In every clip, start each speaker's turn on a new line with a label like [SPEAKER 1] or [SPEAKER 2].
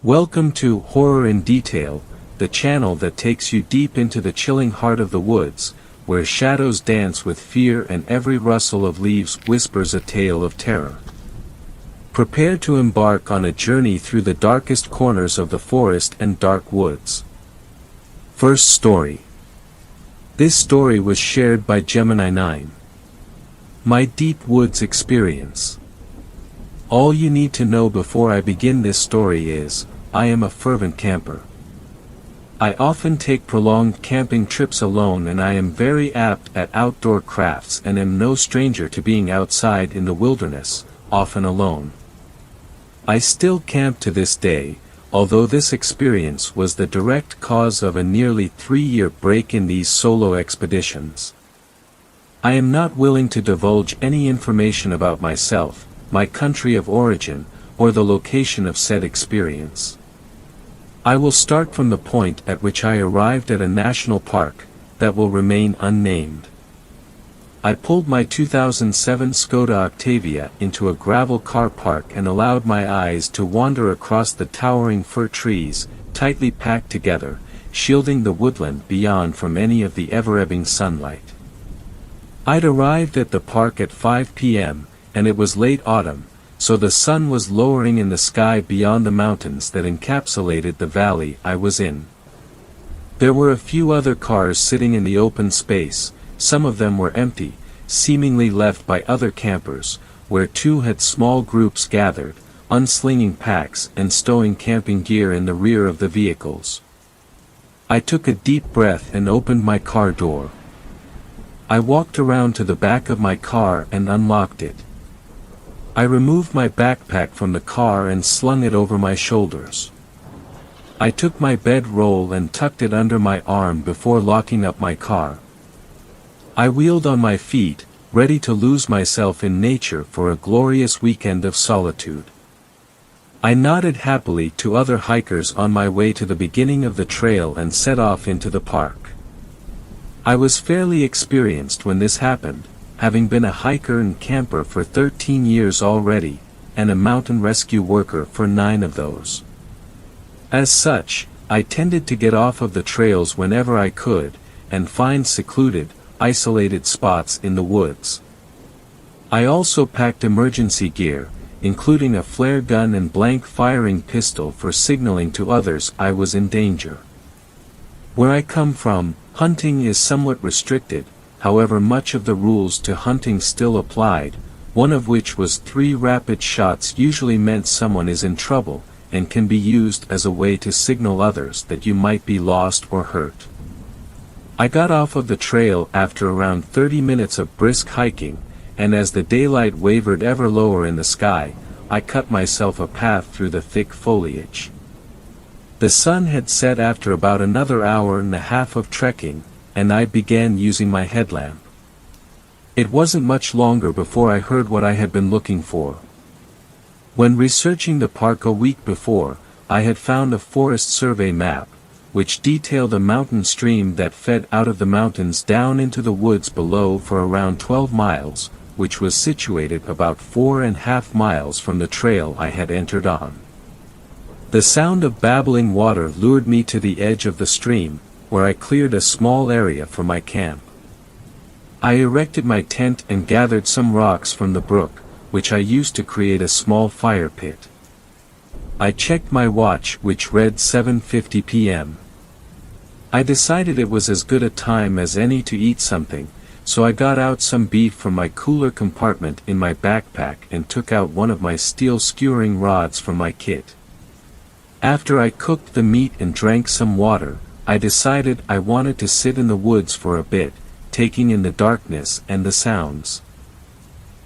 [SPEAKER 1] Welcome to Horror in Detail, the channel that takes you deep into the chilling heart of the woods, where shadows dance with fear and every rustle of leaves whispers a tale of terror. Prepare to embark on a journey through the darkest corners of the forest and dark woods. First story. This story was shared by Gemini 9. My Deep Woods Experience. All you need to know before I begin this story is, I am a fervent camper. I often take prolonged camping trips alone, and I am very apt at outdoor crafts and am no stranger to being outside in the wilderness, often alone. I still camp to this day, although this experience was the direct cause of a nearly 3-year break in these solo expeditions. I am not willing to divulge any information about myself, my country of origin, or the location of said experience. I will start from the point at which I arrived at a national park, that will remain unnamed. I pulled my 2007 Skoda Octavia into a gravel car park and allowed my eyes to wander across the towering fir trees, tightly packed together, shielding the woodland beyond from any of the ever-ebbing sunlight. I'd arrived at the park at 5 p.m., and it was late autumn, so the sun was lowering in the sky beyond the mountains that encapsulated the valley I was in. There were a few other cars sitting in the open space, some of them were empty, seemingly left by other campers, where two had small groups gathered, unslinging packs and stowing camping gear in the rear of the vehicles. I took a deep breath and opened my car door. I walked around to the back of my car and unlocked it. I removed my backpack from the car and slung it over my shoulders. I took my bedroll and tucked it under my arm before locking up my car. I wheeled on my feet, ready to lose myself in nature for a glorious weekend of solitude. I nodded happily to other hikers on my way to the beginning of the trail and set off into the park. I was fairly experienced when this happened, having been a hiker and camper for 13 years already, and a mountain rescue worker for 9 of those. As such, I tended to get off of the trails whenever I could, and find secluded, isolated spots in the woods. I also packed emergency gear, including a flare gun and blank firing pistol for signaling to others I was in danger. Where I come from, hunting is somewhat restricted. However, much of the rules to hunting still applied, one of which was 3 rapid shots usually meant someone is in trouble, and can be used as a way to signal others that you might be lost or hurt. I got off of the trail after around 30 minutes of brisk hiking, and as the daylight wavered ever lower in the sky, I cut myself a path through the thick foliage. The sun had set after about another hour and a half of trekking, and I began using my headlamp. It wasn't much longer before I heard what I had been looking for. When researching the park a week before, I had found a forest survey map, which detailed a mountain stream that fed out of the mountains down into the woods below for around 12 miles, which was situated about 4.5 miles from the trail I had entered on. The sound of babbling water lured me to the edge of the stream, where I cleared a small area for my camp. I erected my tent and gathered some rocks from the brook, which I used to create a small fire pit. I checked my watch, which read 7:50 p.m. I decided it was as good a time as any to eat something, so I got out some beef from my cooler compartment in my backpack and took out one of my steel skewering rods from my kit. After I cooked the meat and drank some water, I decided I wanted to sit in the woods for a bit, taking in the darkness and the sounds.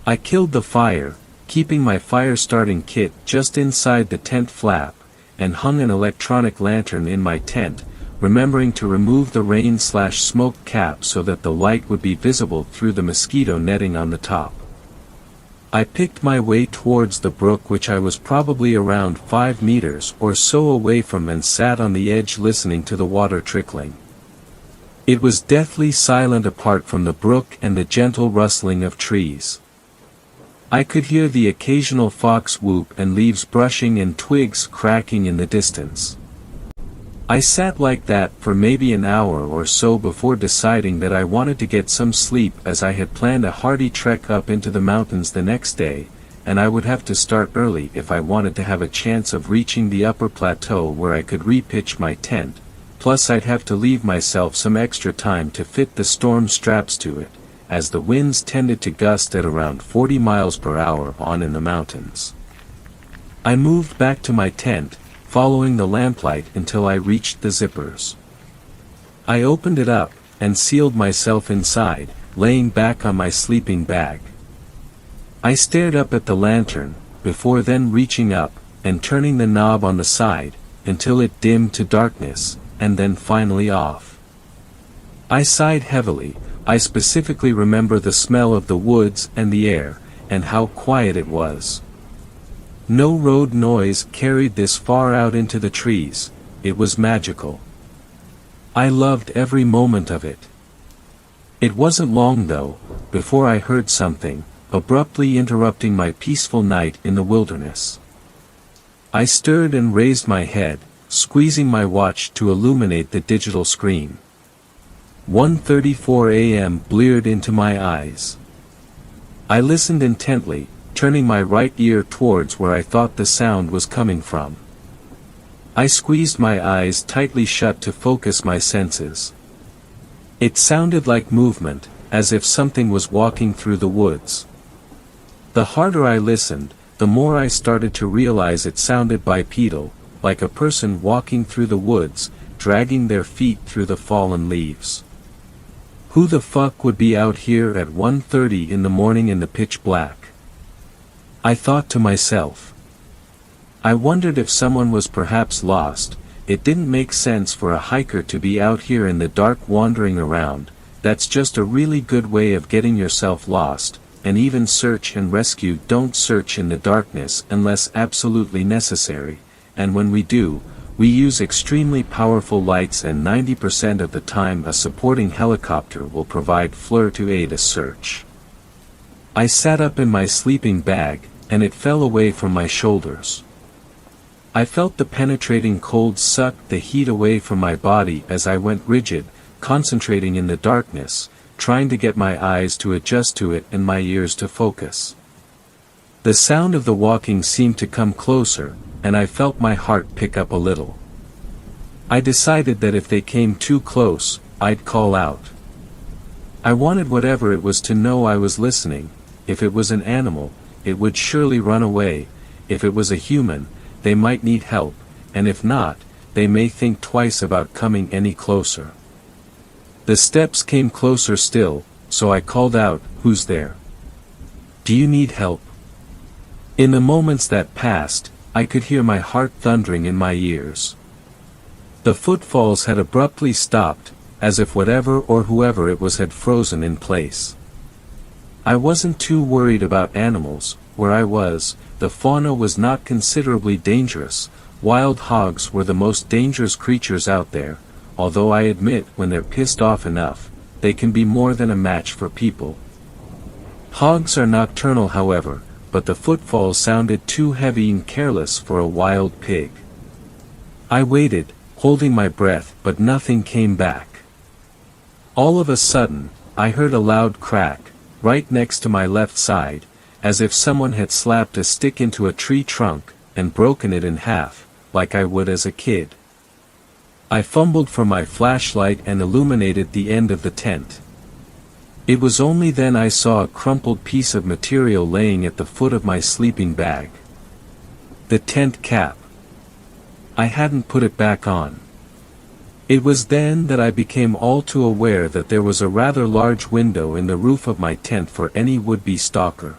[SPEAKER 1] I killed the fire, keeping my fire-starting kit just inside the tent flap, and hung an electronic lantern in my tent, remembering to remove the rain/smoke cap so that the light would be visible through the mosquito netting on the top. I picked my way towards the brook, which I was probably around 5 meters or so away from, and sat on the edge listening to the water trickling. It was deathly silent apart from the brook and the gentle rustling of trees. I could hear the occasional fox whoop and leaves brushing and twigs cracking in the distance. I sat like that for maybe an hour or so before deciding that I wanted to get some sleep, as I had planned a hearty trek up into the mountains the next day, and I would have to start early if I wanted to have a chance of reaching the upper plateau where I could repitch my tent, plus I'd have to leave myself some extra time to fit the storm straps to it, as the winds tended to gust at around 40 miles per hour on in the mountains. I moved back to my tent, following the lamplight until I reached the zippers. I opened it up, and sealed myself inside, laying back on my sleeping bag. I stared up at the lantern, before then reaching up, and turning the knob on the side, until it dimmed to darkness, and then finally off. I sighed heavily. I specifically remember the smell of the woods and the air, and how quiet it was. No road noise carried this far out into the trees. It was magical. I loved every moment of it. It wasn't long though, before I heard something, abruptly interrupting my peaceful night in the wilderness. I stirred and raised my head, squeezing my watch to illuminate the digital screen. 1:34 a.m. bleared into my eyes. I listened intently, turning my right ear towards where I thought the sound was coming from. I squeezed my eyes tightly shut to focus my senses. It sounded like movement, as if something was walking through the woods. The harder I listened, the more I started to realize it sounded bipedal, like a person walking through the woods, dragging their feet through the fallen leaves. Who the fuck would be out here at 1:30 in the morning in the pitch black? I thought to myself. I wondered if someone was perhaps lost. It didn't make sense for a hiker to be out here in the dark wandering around. That's just a really good way of getting yourself lost, and even search and rescue don't search in the darkness unless absolutely necessary, and when we do, we use extremely powerful lights, and 90% of the time a supporting helicopter will provide FLIR to aid a search. I sat up in my sleeping bag, and it fell away from my shoulders. I felt the penetrating cold suck the heat away from my body as I went rigid, concentrating in the darkness, trying to get my eyes to adjust to it and my ears to focus. The sound of the walking seemed to come closer, and I felt my heart pick up a little. I decided that if they came too close, I'd call out. I wanted whatever it was to know I was listening. If it was an animal, it would surely run away. If it was a human, they might need help, and if not, they may think twice about coming any closer. The steps came closer still, so I called out, "Who's there? Do you need help?" In the moments that passed, I could hear my heart thundering in my ears. The footfalls had abruptly stopped, as if whatever or whoever it was had frozen in place. I wasn't too worried about animals. Where I was, the fauna was not considerably dangerous. Wild hogs were the most dangerous creatures out there, although I admit when they're pissed off enough, they can be more than a match for people. Hogs are nocturnal however, but the footfalls sounded too heavy and careless for a wild pig. I waited, holding my breath, but nothing came back. All of a sudden, I heard a loud crack, right next to my left side, as if someone had slapped a stick into a tree trunk, and broken it in half, like I would as a kid. I fumbled for my flashlight and illuminated the end of the tent. It was only then I saw a crumpled piece of material laying at the foot of my sleeping bag. The tent cap. I hadn't put it back on. It was then that I became all too aware that there was a rather large window in the roof of my tent for any would-be stalker.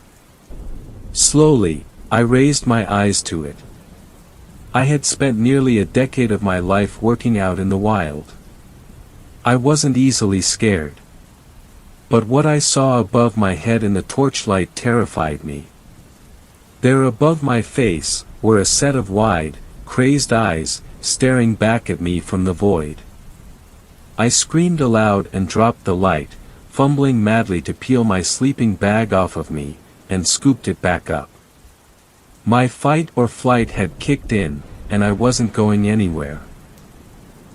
[SPEAKER 1] Slowly, I raised my eyes to it. I had spent nearly a decade of my life working out in the wild. I wasn't easily scared. But what I saw above my head in the torchlight terrified me. There above my face, were a set of wide, crazed eyes, staring back at me from the void. I screamed aloud and dropped the light, fumbling madly to peel my sleeping bag off of me, and scooped it back up. My fight or flight had kicked in, and I wasn't going anywhere.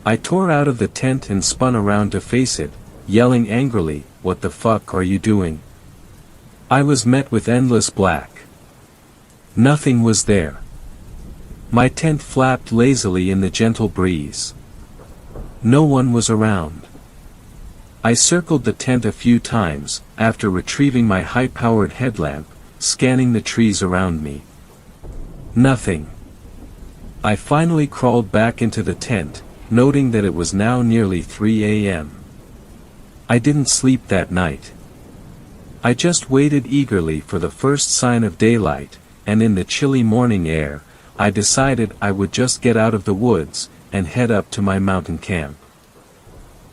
[SPEAKER 1] I tore out of the tent and spun around to face it, yelling angrily, "What the fuck are you doing?" I was met with endless black. Nothing was there. My tent flapped lazily in the gentle breeze. No one was around. I circled the tent a few times, after retrieving my high-powered headlamp, scanning the trees around me. Nothing. I finally crawled back into the tent, noting that it was now nearly 3 a.m. I didn't sleep that night. I just waited eagerly for the first sign of daylight, and in the chilly morning air, I decided I would just get out of the woods, and head up to my mountain camp.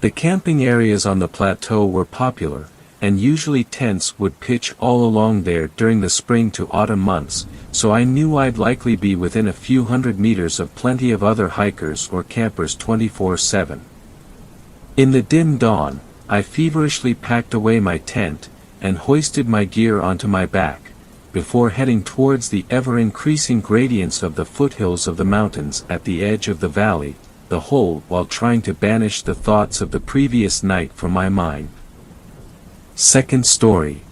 [SPEAKER 1] The camping areas on the plateau were popular, and usually tents would pitch all along there during the spring to autumn months, so I knew I'd likely be within a few hundred meters of plenty of other hikers or campers 24/7. In the dim dawn, I feverishly packed away my tent, and hoisted my gear onto my back, before heading towards the ever-increasing gradients of the foothills of the mountains at the edge of the valley, the whole while trying to banish the thoughts of the previous night from my mind. Second story.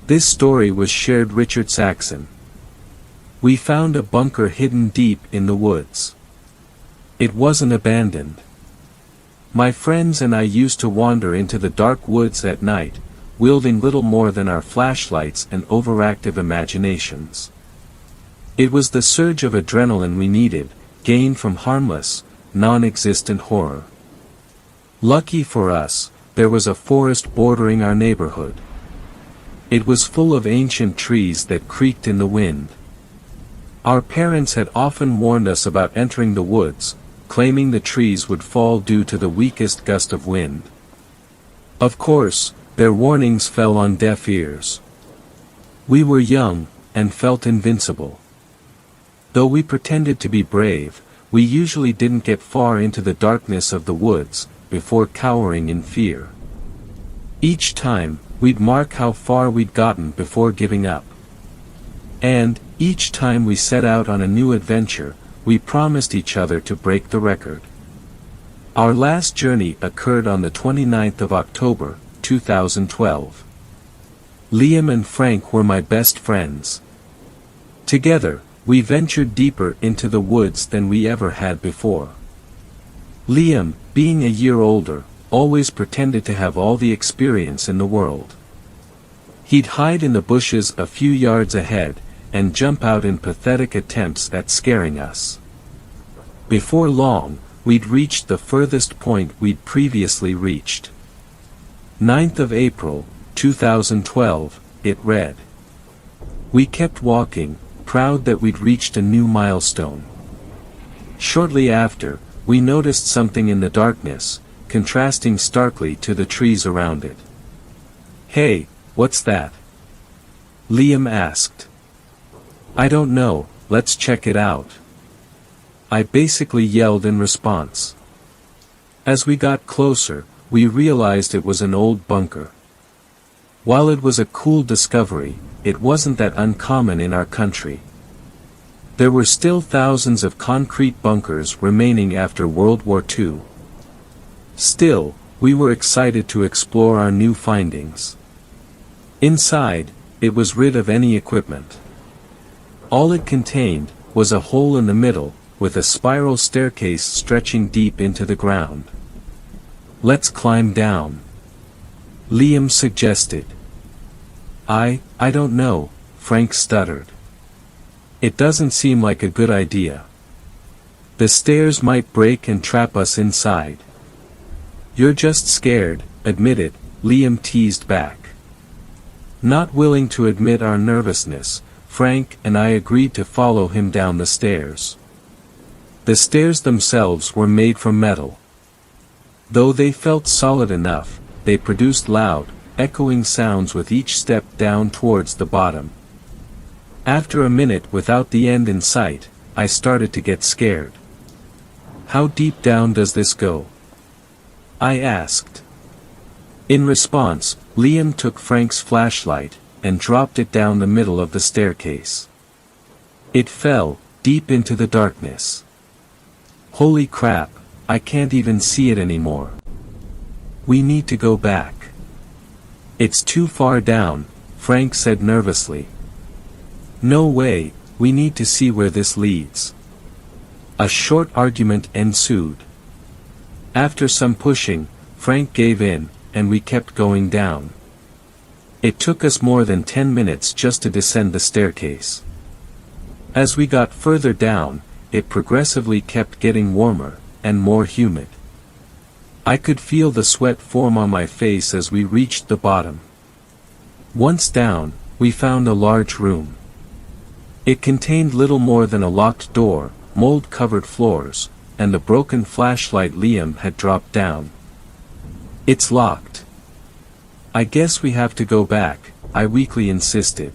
[SPEAKER 1] This story was shared Richard Saxon. We found a bunker hidden deep in the woods. It wasn't abandoned. My friends and I used to wander into the dark woods at night, wielding little more than our flashlights and overactive imaginations. It was the surge of adrenaline we needed, gained from harmless, non-existent horror. Lucky for us, there was a forest bordering our neighborhood. It was full of ancient trees that creaked in the wind. Our parents had often warned us about entering the woods, claiming the trees would fall due to the weakest gust of wind. Of course, their warnings fell on deaf ears. We were young, and felt invincible. Though we pretended to be brave, we usually didn't get far into the darkness of the woods, before cowering in fear. Each time, we'd mark how far we'd gotten before giving up. And, each time we set out on a new adventure, we promised each other to break the record. Our last journey occurred on the 29th of October, 2012. Liam and Frank were my best friends. Together, we ventured deeper into the woods than we ever had before. Liam, being a year older, always pretended to have all the experience in the world. He'd hide in the bushes a few yards ahead, and jump out in pathetic attempts at scaring us. Before long, we'd reached the furthest point we'd previously reached. 9th of April, 2012, it read. We kept walking, proud that we'd reached a new milestone. Shortly after, we noticed something in the darkness, contrasting starkly to the trees around it. "Hey, what's that?" Liam asked. "I don't know, let's check it out," I basically yelled in response. As we got closer, we realized it was an old bunker. While it was a cool discovery, it wasn't that uncommon in our country. There were still thousands of concrete bunkers remaining after World War II. Still, we were excited to explore our new findings. Inside, it was rid of any equipment. All it contained was a hole in the middle, with a spiral staircase stretching deep into the ground. "Let's climb down," Liam suggested. I don't know," Frank stuttered. "It doesn't seem like a good idea. The stairs might break and trap us inside." "You're just scared, admit it," Liam teased back. Not willing to admit our nervousness, Frank and I agreed to follow him down the stairs. The stairs themselves were made from metal. Though they felt solid enough, they produced loud, echoing sounds with each step down towards the bottom. After a minute without the end in sight, I started to get scared. "How deep down does this go?" I asked. In response, Liam took Frank's flashlight, and dropped it down the middle of the staircase. It fell, deep into the darkness. Holy crap, I can't even see it anymore. We need to go back. It's too far down, Frank said nervously. No way, we need to see where this leads. A short argument ensued. After some pushing, Frank gave in, and we kept going down. It took us more than 10 minutes just to descend the staircase. As we got further down, it progressively kept getting warmer, and more humid. I could feel the sweat form on my face as we reached the bottom. Once down, we found a large room. It contained little more than a locked door, mold-covered floors, and the broken flashlight Liam had dropped down. It's locked. I guess we have to go back, I weakly insisted.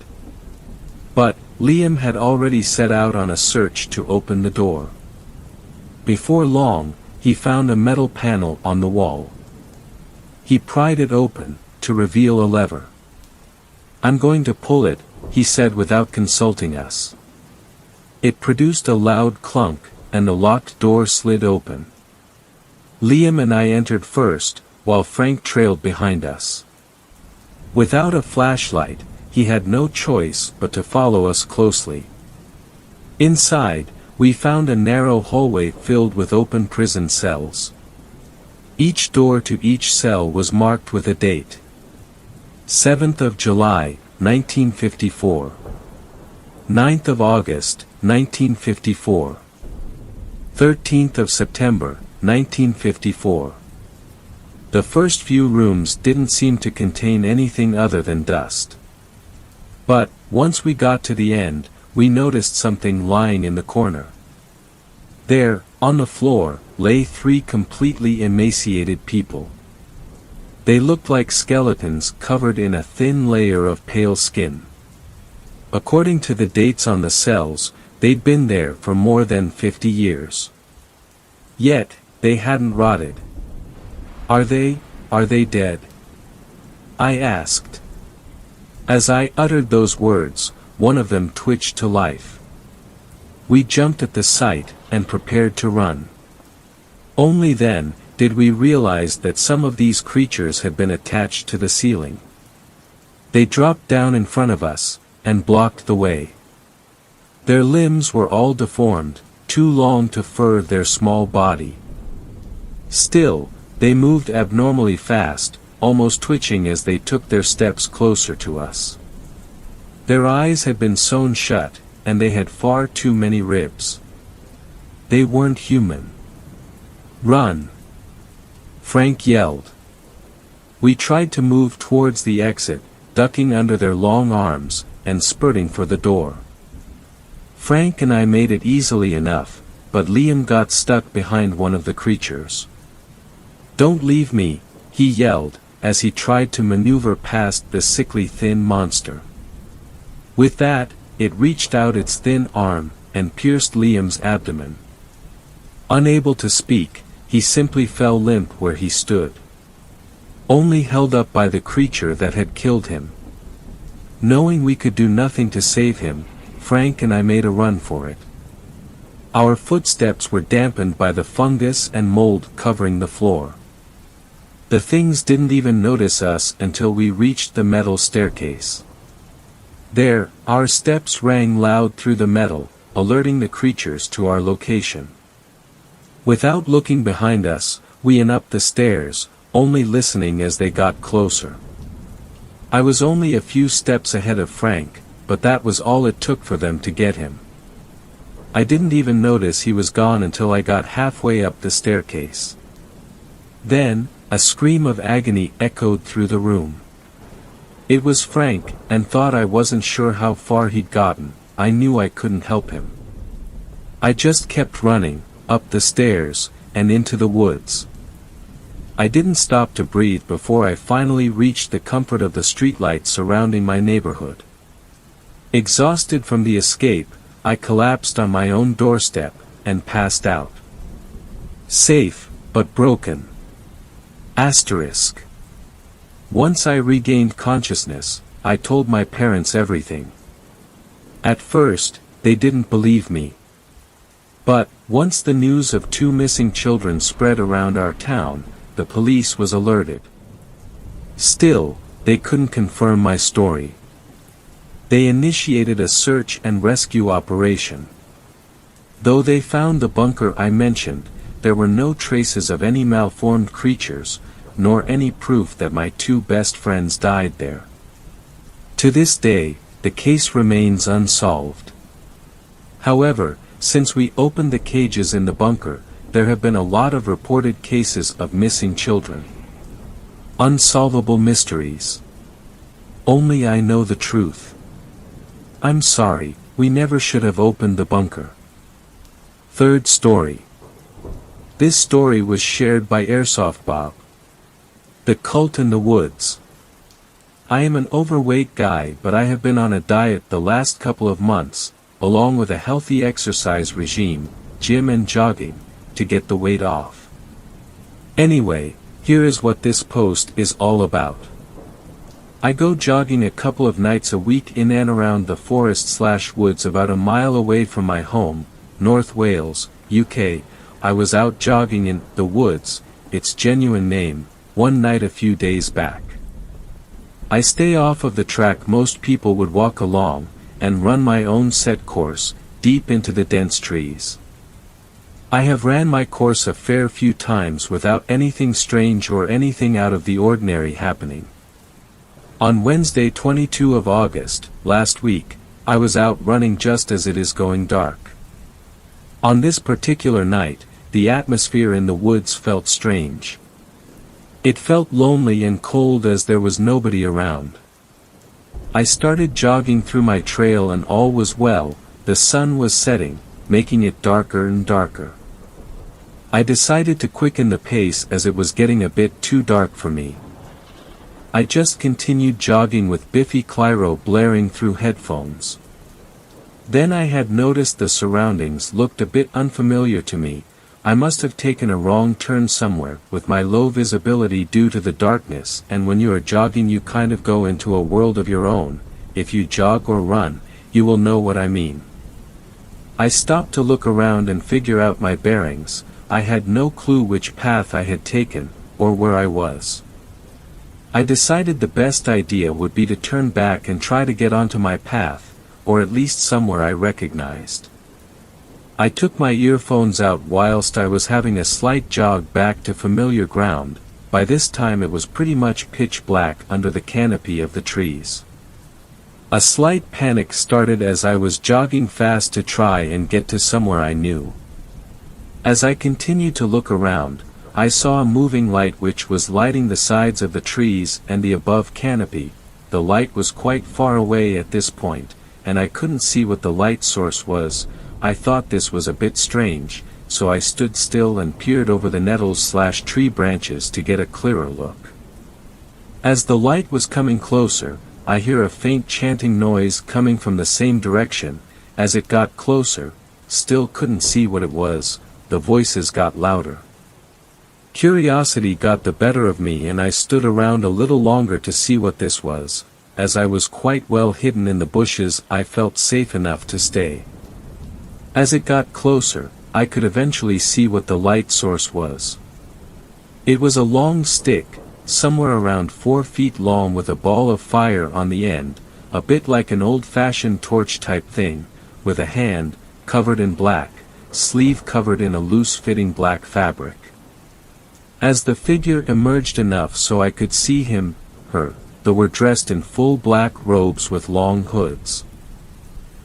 [SPEAKER 1] But, Liam had already set out on a search to open the door. Before long, he found a metal panel on the wall. He pried it open, to reveal a lever. I'm going to pull it, he said without consulting us. It produced a loud clunk, and the locked door slid open. Liam and I entered first, while Frank trailed behind us. Without a flashlight, he had no choice but to follow us closely. Inside, we found a narrow hallway filled with open prison cells. Each door to each cell was marked with a date. 7th of July, 1954. 9th of August, 1954. 13th of September, 1954. The first few rooms didn't seem to contain anything other than dust. But, once we got to the end, we noticed something lying in the corner. There, on the floor, lay 3 completely emaciated people. They looked like skeletons covered in a thin layer of pale skin. According to the dates on the cells, they'd been there for more than 50 years. Yet, they hadn't rotted. Are they dead? I asked. As I uttered those words, one of them twitched to life. We jumped at the sight, and prepared to run. Only then, did we realize that some of these creatures had been attached to the ceiling. They dropped down in front of us, and blocked the way. Their limbs were all deformed, too long to fur their small body. Still, they moved abnormally fast, almost twitching as they took their steps closer to us. Their eyes had been sewn shut, and they had far too many ribs. They weren't human. Run! Frank yelled. We tried to move towards the exit, ducking under their long arms, and spurting for the door. Frank and I made it easily enough, but Liam got stuck behind one of the creatures. Don't leave me, he yelled, as he tried to maneuver past the sickly thin monster. With that, it reached out its thin arm, and pierced Liam's abdomen. Unable to speak, he simply fell limp where he stood. Only held up by the creature that had killed him. Knowing we could do nothing to save him, Frank and I made a run for it. Our footsteps were dampened by the fungus and mold covering the floor. The things didn't even notice us until we reached the metal staircase. There, our steps rang loud through the metal, alerting the creatures to our location. Without looking behind us, we went up the stairs, only listening as they got closer. I was only a few steps ahead of Frank, but that was all it took for them to get him. I didn't even notice he was gone until I got halfway up the staircase. Then, a scream of agony echoed through the room. It was Frank, and thought I wasn't sure how far he'd gotten. I knew I couldn't help him. I just kept running, up the stairs, and into the woods. I didn't stop to breathe before I finally reached the comfort of the streetlights surrounding my neighborhood. Exhausted from the escape, I collapsed on my own doorstep, and passed out. Safe, but broken. Asterisk. Once I regained consciousness, I told my parents everything. At first, they didn't believe me. But, once the news of 2 missing children spread around our town, the police was alerted. Still, they couldn't confirm my story. They initiated a search and rescue operation. Though they found the bunker I mentioned, there were no traces of any malformed creatures, nor any proof that my 2 best friends died there. To this day, the case remains unsolved. However, since we opened the cages in the bunker, there have been a lot of reported cases of missing children. Unsolvable mysteries. Only I know the truth. I'm sorry, we never should have opened the bunker. Third story. This story was shared by Airsoft Bob. The Cult in the Woods. I am an overweight guy, but I have been on a diet the last couple of months, along with a healthy exercise regime, gym and jogging, to get the weight off. Anyway, here is what this post is all about. I go jogging a couple of nights a week in and around the forest/woods about a mile away from my home, North Wales, UK. I was out jogging in the woods, its genuine name, one night a few days back. I stay off of the track most people would walk along, and run my own set course, deep into the dense trees. I have ran my course a fair few times without anything strange or anything out of the ordinary happening. On Wednesday 22 of August, last week, I was out running just as it is going dark. On this particular night, the atmosphere in the woods felt strange. It felt lonely and cold as there was nobody around. I started jogging through my trail and all was well. The sun was setting, making it darker and darker. I decided to quicken the pace as it was getting a bit too dark for me. I just continued jogging with Biffy Clyro blaring through headphones. Then I had noticed the surroundings looked a bit unfamiliar to me. I must have taken a wrong turn somewhere with my low visibility due to the darkness, and when you are jogging you kind of go into a world of your own. If you jog or run, you will know what I mean. I stopped to look around and figure out my bearings. I had no clue which path I had taken, or where I was. I decided the best idea would be to turn back and try to get onto my path, or at least somewhere I recognized. I took my earphones out whilst I was having a slight jog back to familiar ground. By this time it was pretty much pitch black under the canopy of the trees. A slight panic started as I was jogging fast to try and get to somewhere I knew. As I continued to look around, I saw a moving light which was lighting the sides of the trees and the above canopy. The light was quite far away at this point, and I couldn't see what the light source was. I thought this was a bit strange, so I stood still and peered over the nettles/tree branches to get a clearer look. As the light was coming closer, I hear a faint chanting noise coming from the same direction. As it got closer, still couldn't see what it was, the voices got louder. Curiosity got the better of me and I stood around a little longer to see what this was. As I was quite well hidden in the bushes, I felt safe enough to stay. As it got closer, I could eventually see what the light source was. It was a long stick, somewhere around 4 feet long with a ball of fire on the end, a bit like an old-fashioned torch type thing, with a hand, covered in black, sleeve covered in a loose-fitting black fabric. As the figure emerged enough so I could see him, her, they were dressed in full black robes with long hoods.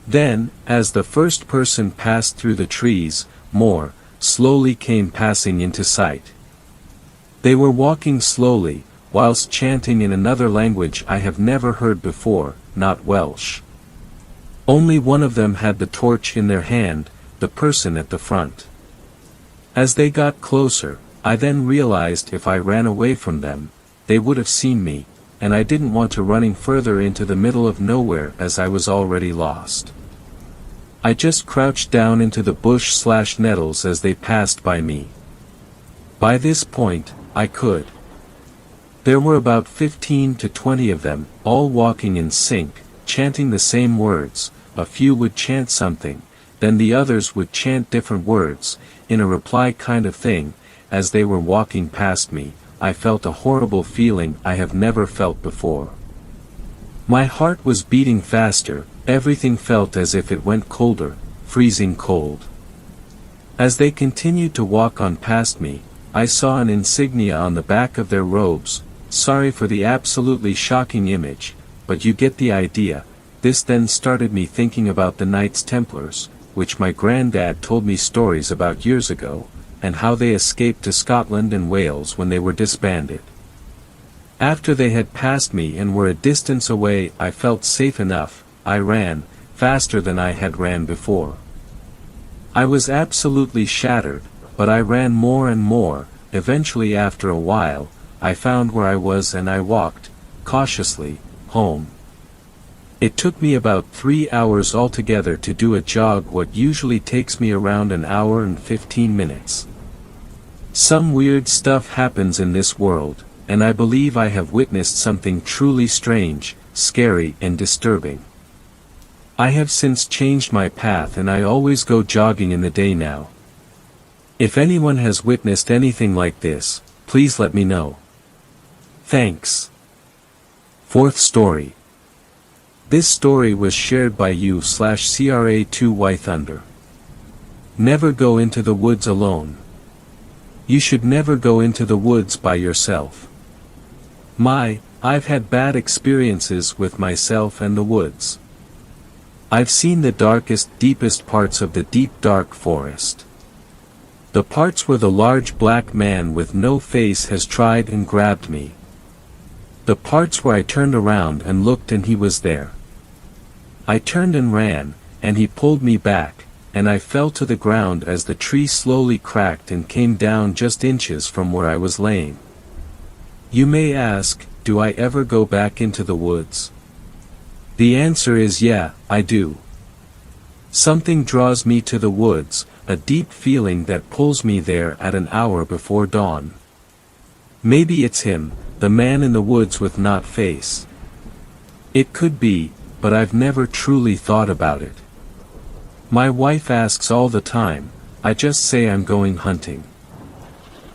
[SPEAKER 1] Then, as the first person passed through the trees, more, slowly came passing into sight. They were walking slowly, whilst chanting in another language I have never heard before, not Welsh. Only one of them had the torch in their hand, the person at the front. As they got closer, I then realized if I ran away from them, they would have seen me, and I didn't want to running further into the middle of nowhere as I was already lost. I just crouched down into the bush/nettles as they passed by me. By this point, I could There were about 15 to 20 of them, all walking in sync, chanting the same words. A few would chant something, then the others would chant different words, in a reply kind of thing. As they were walking past me, I felt a horrible feeling I have never felt before. My heart was beating faster, everything felt as if it went colder, freezing cold. As they continued to walk on past me, I saw an insignia on the back of their robes. Sorry for the absolutely shocking image, but you get the idea. This then started me thinking about the Knights Templars, which my granddad told me stories about years ago, and how they escaped to Scotland and Wales when they were disbanded. After they had passed me and were a distance away, I felt safe enough. I ran, faster than I had ran before. I was absolutely shattered, but I ran more and more. Eventually, after a while, I found where I was and I walked, cautiously, home. It took me about 3 hours altogether to do a jog, what usually takes me around an hour and 15 minutes. Some weird stuff happens in this world, and I believe I have witnessed something truly strange, scary and disturbing. I have since changed my path and I always go jogging in the day now. If anyone has witnessed anything like this, please let me know. Thanks. Fourth story. This story was shared by you/CRA2YThunder. Never go into the woods alone. You should never go into the woods by yourself. I've had bad experiences with myself and the woods. I've seen the darkest, deepest parts of the deep dark forest. The parts where the large black man with no face has tried and grabbed me. The parts where I turned around and looked and he was there. I turned and ran, and he pulled me back, and I fell to the ground as the tree slowly cracked and came down just inches from where I was laying. You may ask, do I ever go back into the woods? The answer is yeah, I do. Something draws me to the woods, a deep feeling that pulls me there at an hour before dawn. Maybe it's him, the man in the woods with not face. It could be, but I've never truly thought about it. My wife asks all the time, I just say I'm going hunting.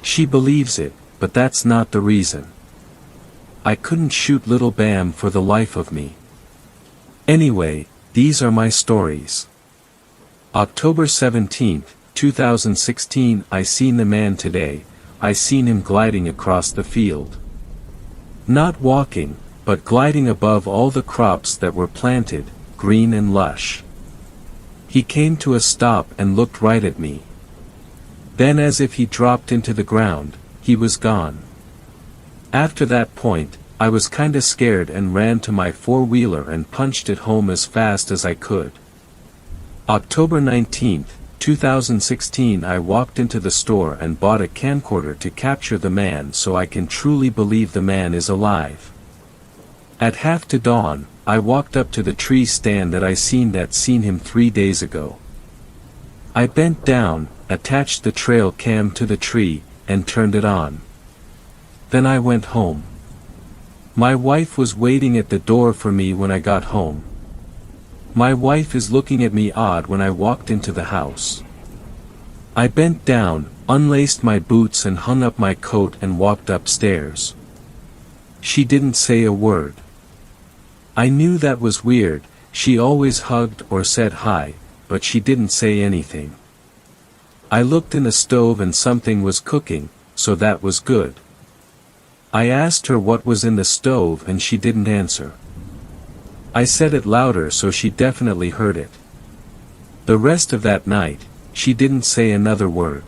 [SPEAKER 1] She believes it, but that's not the reason. I couldn't shoot little Bam for the life of me. Anyway, these are my stories. October 17, 2016. I seen the man today. I seen him gliding across the field. Not walking, but gliding above all the crops that were planted, green and lush. He came to a stop and looked right at me. Then, as if he dropped into the ground, he was gone. After that point, I was kinda scared and ran to my four-wheeler and punched it home as fast as I could. October 19, 2016. I walked into the store and bought a camcorder to capture the man so I can truly believe the man is alive. At half to dawn, I walked up to the tree stand that I seen him 3 days ago. I bent down, attached the trail cam to the tree, and turned it on. Then I went home. My wife was waiting at the door for me when I got home. My wife is looking at me odd when I walked into the house. I bent down, unlaced my boots and hung up my coat and walked upstairs. She didn't say a word. I knew that was weird. She always hugged or said hi, but she didn't say anything. I looked in the stove and something was cooking, so that was good. I asked her what was in the stove and she didn't answer. I said it louder so she definitely heard it. The rest of that night, she didn't say another word.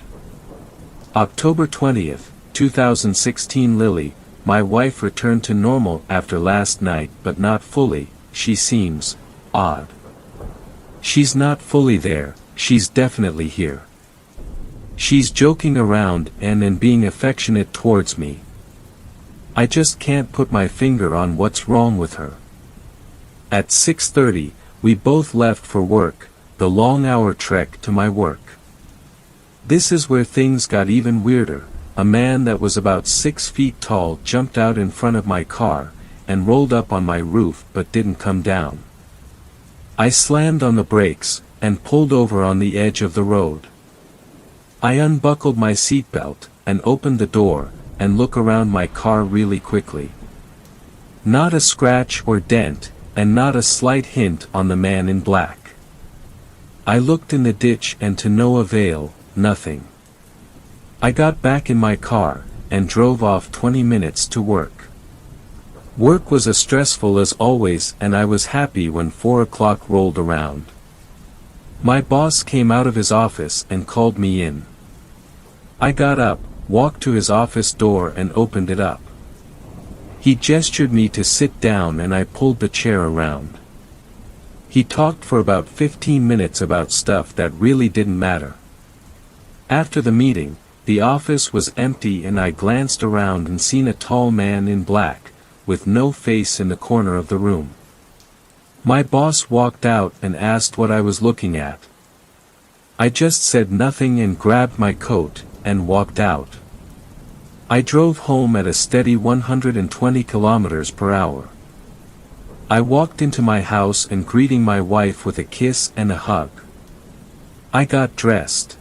[SPEAKER 1] October 20th, 2016. Lily, my wife returned to normal after last night but not fully. She seems odd. She's not fully there, she's definitely here. She's joking around and being affectionate towards me. I just can't put my finger on what's wrong with her. At 6:30, we both left for work, the long hour trek to my work. This is where things got even weirder. a man that was about 6 feet tall jumped out in front of my car, and rolled up on my roof but didn't come down. I slammed on the brakes, and pulled over on the edge of the road. I unbuckled my seatbelt, and opened the door, and looked around my car really quickly. Not a scratch or dent, and not a slight hint on the man in black. I looked in the ditch and to no avail, nothing. I got back in my car, and drove off 20 minutes to work. Work was as stressful as always, and I was happy when 4 o'clock rolled around. My boss came out of his office and called me in. I got up, walked to his office door and opened it up. He gestured me to sit down and I pulled the chair around. He talked for about 15 minutes about stuff that really didn't matter. After the meeting, the office was empty and I glanced around and seen a tall man in black, with no face in the corner of the room. My boss walked out and asked what I was looking at. I just said nothing and grabbed my coat, and walked out. I drove home at a steady 120 kilometers per hour. I walked into my house and greeting my wife with a kiss and a hug. I got dressed.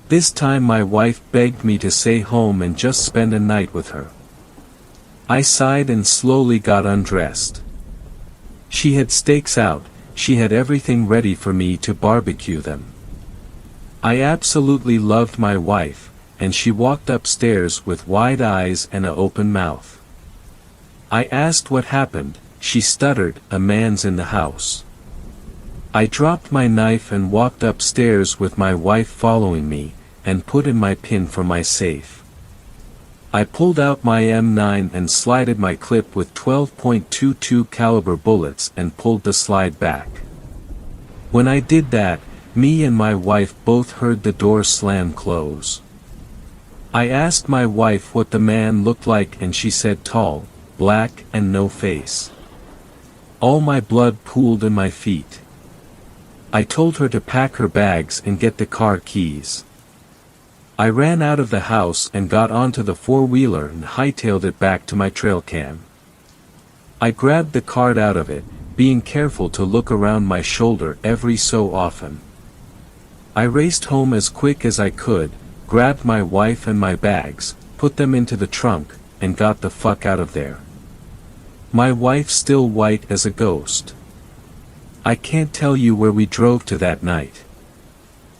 [SPEAKER 1] This time my wife begged me to stay home and just spend a night with her. I sighed and slowly got undressed. She had steaks out, she had everything ready for me to barbecue them. I absolutely loved my wife, and she walked upstairs with wide eyes and an open mouth. I asked what happened. She stuttered, "A man's in the house." I dropped my knife and walked upstairs with my wife following me, and put in my pin for my safe. I pulled out my M9 and slided my clip with 12.22 caliber bullets and pulled the slide back. When I did that, me and my wife both heard the door slam close. I asked my wife what the man looked like and she said tall, black and no face. All my blood pooled in my feet. I told her to pack her bags and get the car keys. I ran out of the house and got onto the four-wheeler and hightailed it back to my trail cam. I grabbed the card out of it, being careful to look around my shoulder every so often. I raced home as quick as I could, grabbed my wife and my bags, put them into the trunk, and got the fuck out of there. My wife still white as a ghost. I can't tell you where we drove to that night.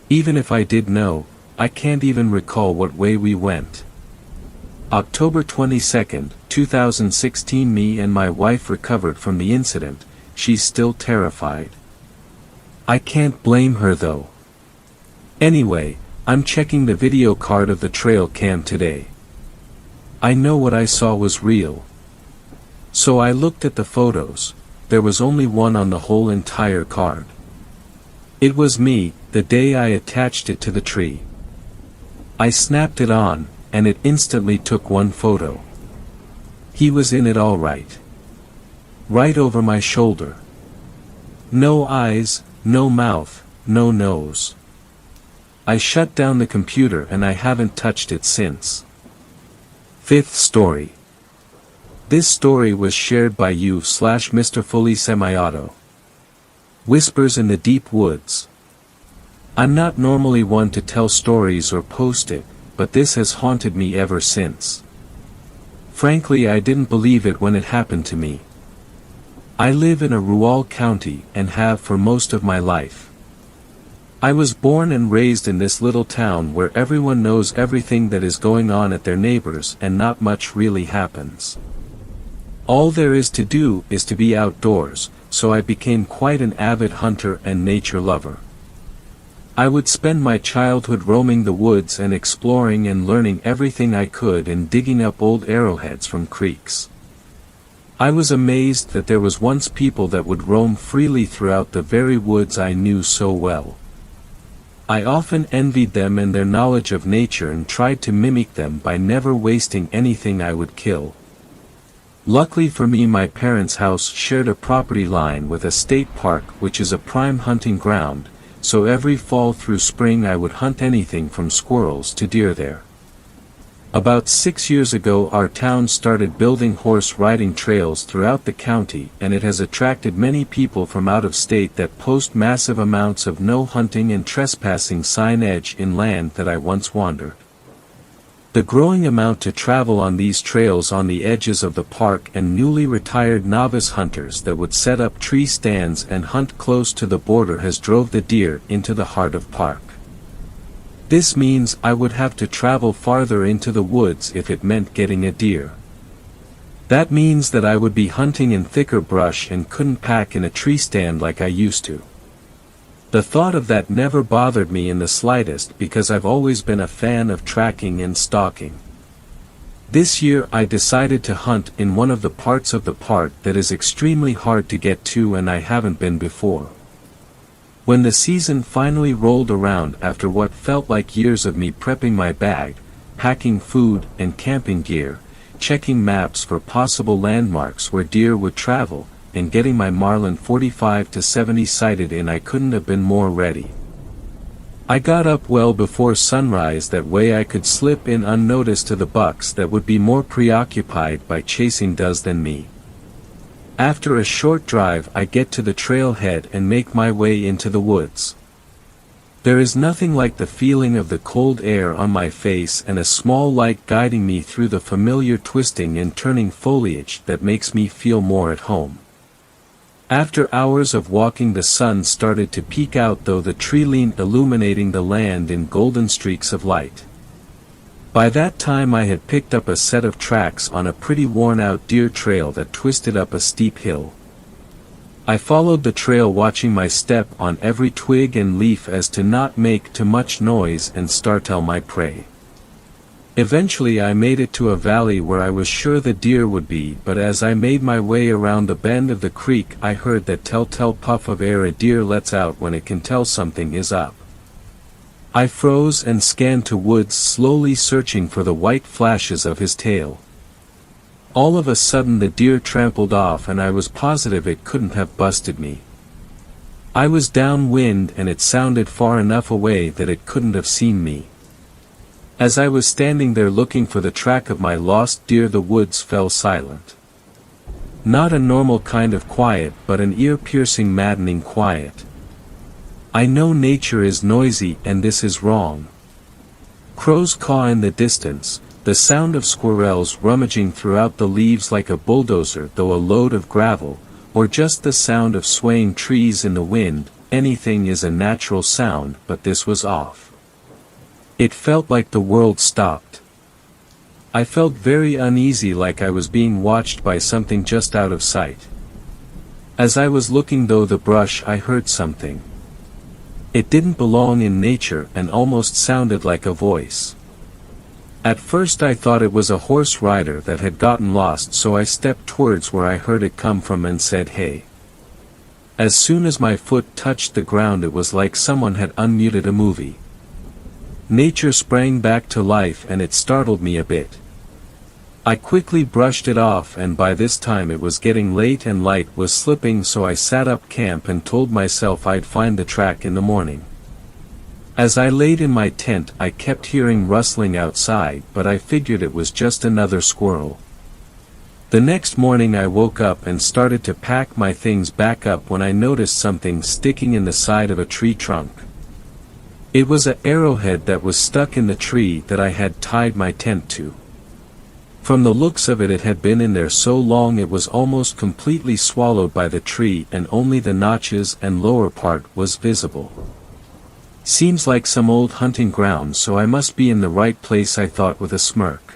[SPEAKER 1] Even if I did know, I can't even recall what way we went. October 22nd, 2016. Me and my wife recovered from the incident. She's still terrified. I can't blame her though. Anyway, I'm checking the video card of the trail cam today. I know what I saw was real. So I looked at the photos. There was only one on the whole entire card. It was me, the day I attached it to the tree. I snapped it on, and it instantly took one photo. He was in it all right. Right over my shoulder. No eyes, no mouth, no nose. I shut down the computer and I haven't touched it since. Fifth story. This story was shared by you/Mr. Fully Semi-Auto. Whispers in the Deep Woods. I'm not normally one to tell stories or post it, but this has haunted me ever since. Frankly, I didn't believe it when it happened to me. I live in a rural county and have for most of my life. I was born and raised in this little town where everyone knows everything that is going on at their neighbors and not much really happens. All there is to do is to be outdoors, so I became quite an avid hunter and nature lover. I would spend my childhood roaming the woods and exploring and learning everything I could and digging up old arrowheads from creeks. I was amazed that there was once people that would roam freely throughout the very woods I knew so well. I often envied them and their knowledge of nature and tried to mimic them by never wasting anything I would kill. Luckily for me, my parents' house shared a property line with a state park, which is a prime hunting ground, so every fall through spring I would hunt anything from squirrels to deer there. About 6 years ago our town started building horse riding trails throughout the county, and it has attracted many people from out of state that post massive amounts of no hunting and trespassing signage in land that I once wandered. The growing amount to travel on these trails on the edges of the park and newly retired novice hunters that would set up tree stands and hunt close to the border has drove the deer into the heart of park. This means I would have to travel farther into the woods if it meant getting a deer. That means that I would be hunting in thicker brush and couldn't pack in a tree stand like I used to. The thought of that never bothered me in the slightest because I've always been a fan of tracking and stalking. This year I decided to hunt in one of the parts of the park that is extremely hard to get to and I haven't been before. When the season finally rolled around after what felt like years of me prepping my bag, packing food and camping gear, checking maps for possible landmarks where deer would travel, and getting my Marlin 45 to 70 sighted in, I couldn't have been more ready. I got up well before sunrise, that way I could slip in unnoticed to the bucks that would be more preoccupied by chasing does than me. After a short drive I get to the trailhead and make my way into the woods. There is nothing like the feeling of the cold air on my face and a small light guiding me through the familiar twisting and turning foliage that makes me feel more at home. After hours of walking the sun started to peek out, though the tree leaned illuminating the land in golden streaks of light. By that time I had picked up a set of tracks on a pretty worn-out deer trail that twisted up a steep hill. I followed the trail, watching my step on every twig and leaf as to not make too much noise and startle my prey. Eventually I made it to a valley where I was sure the deer would be, but as I made my way around the bend of the creek I heard that telltale puff of air a deer lets out when it can tell something is up. I froze and scanned to woods, slowly searching for the white flashes of his tail. All of a sudden the deer trampled off and I was positive it couldn't have busted me. I was downwind and it sounded far enough away that it couldn't have seen me. As I was standing there looking for the track of my lost deer, the woods fell silent. Not a normal kind of quiet, but an ear-piercing, maddening quiet. I know nature is noisy and this is wrong. Crows caw in the distance, the sound of squirrels rummaging throughout the leaves like a bulldozer though a load of gravel, or just the sound of swaying trees in the wind. Anything is a natural sound, but this was off. It felt like the world stopped. I felt very uneasy, like I was being watched by something just out of sight. As I was looking through the brush I heard something. It didn't belong in nature and almost sounded like a voice. At first I thought it was a horse rider that had gotten lost, so I stepped towards where I heard it come from and said, "Hey." As soon as my foot touched the ground it was like someone had unmuted a movie. Nature sprang back to life and it startled me a bit. I quickly brushed it off, and by this time it was getting late and light was slipping, so I sat up camp and told myself I'd find the track in the morning. As I laid in my tent I kept hearing rustling outside, but I figured it was just another squirrel. The next morning I woke up and started to pack my things back up when I noticed something sticking in the side of a tree trunk. It was an arrowhead that was stuck in the tree that I had tied my tent to. From the looks of it, it had been in there so long it was almost completely swallowed by the tree and only the notches and lower part was visible. Seems like some old hunting ground, so I must be in the right place, I thought with a smirk.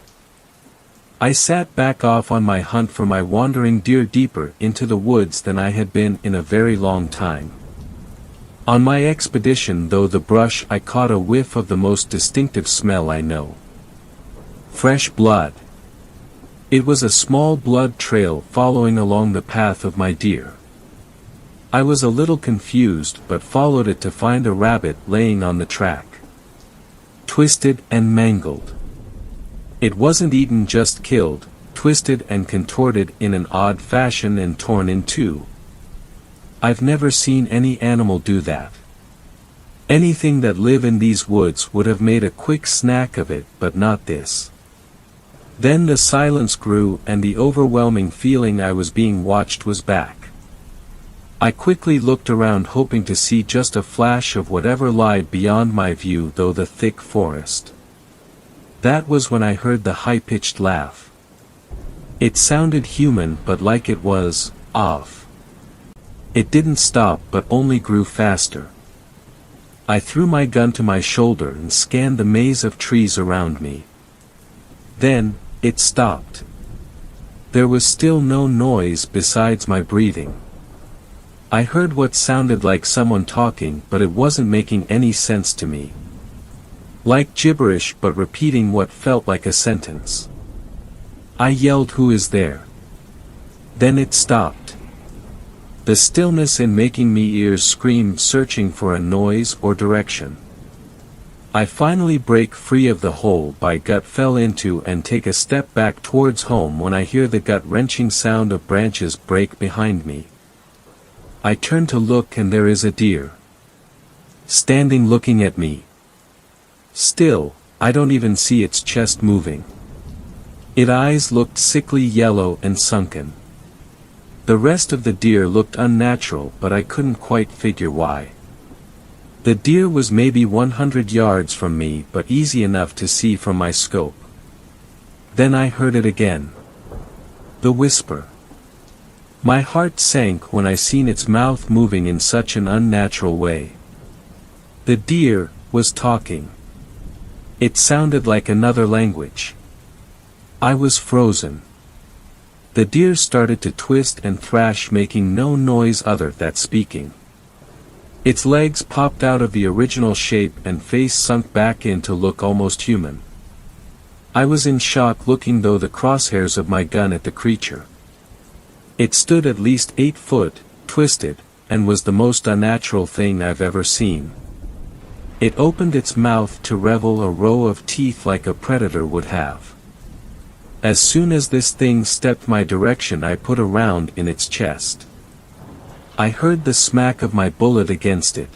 [SPEAKER 1] I sat back off on my hunt for my wandering deer, deeper into the woods than I had been in a very long time. On my expedition through the brush I caught a whiff of the most distinctive smell I know. Fresh blood. It was a small blood trail following along the path of my deer. I was a little confused but followed it to find a rabbit laying on the track. Twisted and mangled. It wasn't eaten, just killed, twisted and contorted in an odd fashion and torn in two. I've never seen any animal do that. Anything that live in these woods would have made a quick snack of it, but not this. Then the silence grew and the overwhelming feeling I was being watched was back. I quickly looked around hoping to see just a flash of whatever lied beyond my view through the thick forest. That was when I heard the high-pitched laugh. It sounded human but like it was off. It didn't stop but only grew faster. I threw my gun to my shoulder and scanned the maze of trees around me. Then, it stopped. There was still no noise besides my breathing. I heard what sounded like someone talking but it wasn't making any sense to me. Like gibberish but repeating what felt like a sentence. I yelled, "Who is there?" Then it stopped. The stillness in making me ears screamed, searching for a noise or direction. I finally break free of the hole by gut fell into and take a step back towards home when I hear the gut-wrenching sound of branches break behind me. I turn to look and there is a deer. Standing looking at me. Still, I don't even see its chest moving. Its eyes looked sickly yellow and sunken. The rest of the deer looked unnatural but I couldn't quite figure why. The deer was maybe 100 yards from me but easy enough to see from my scope. Then I heard it again. The whisper. My heart sank when I seen its mouth moving in such an unnatural way. The deer was talking. It sounded like another language. I was frozen. The deer started to twist and thrash, making no noise other than speaking. Its legs popped out of the original shape and face sunk back in to look almost human. I was in shock, looking through the crosshairs of my gun at the creature. It stood at least 8 foot, twisted, and was the most unnatural thing I've ever seen. It opened its mouth to reveal a row of teeth like a predator would have. As soon as this thing stepped my direction, I put a round in its chest. I heard the smack of my bullet against it.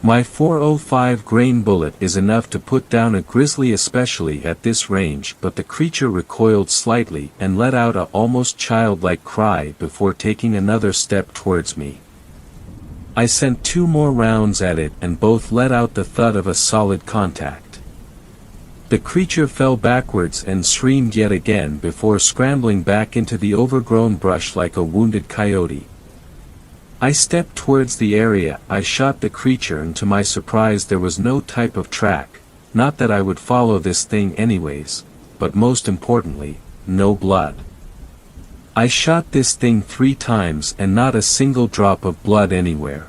[SPEAKER 1] My .405 grain bullet is enough to put down a grizzly, especially at this range, but the creature recoiled slightly and let out a almost childlike cry before taking another step towards me. I sent 2 more rounds at it and both let out the thud of a solid contact. The creature fell backwards and screamed yet again before scrambling back into the overgrown brush like a wounded coyote. I stepped towards the area I shot the creature, and to my surprise there was no type of track, not that I would follow this thing anyways, but most importantly, no blood. I shot this thing 3 times and not a single drop of blood anywhere.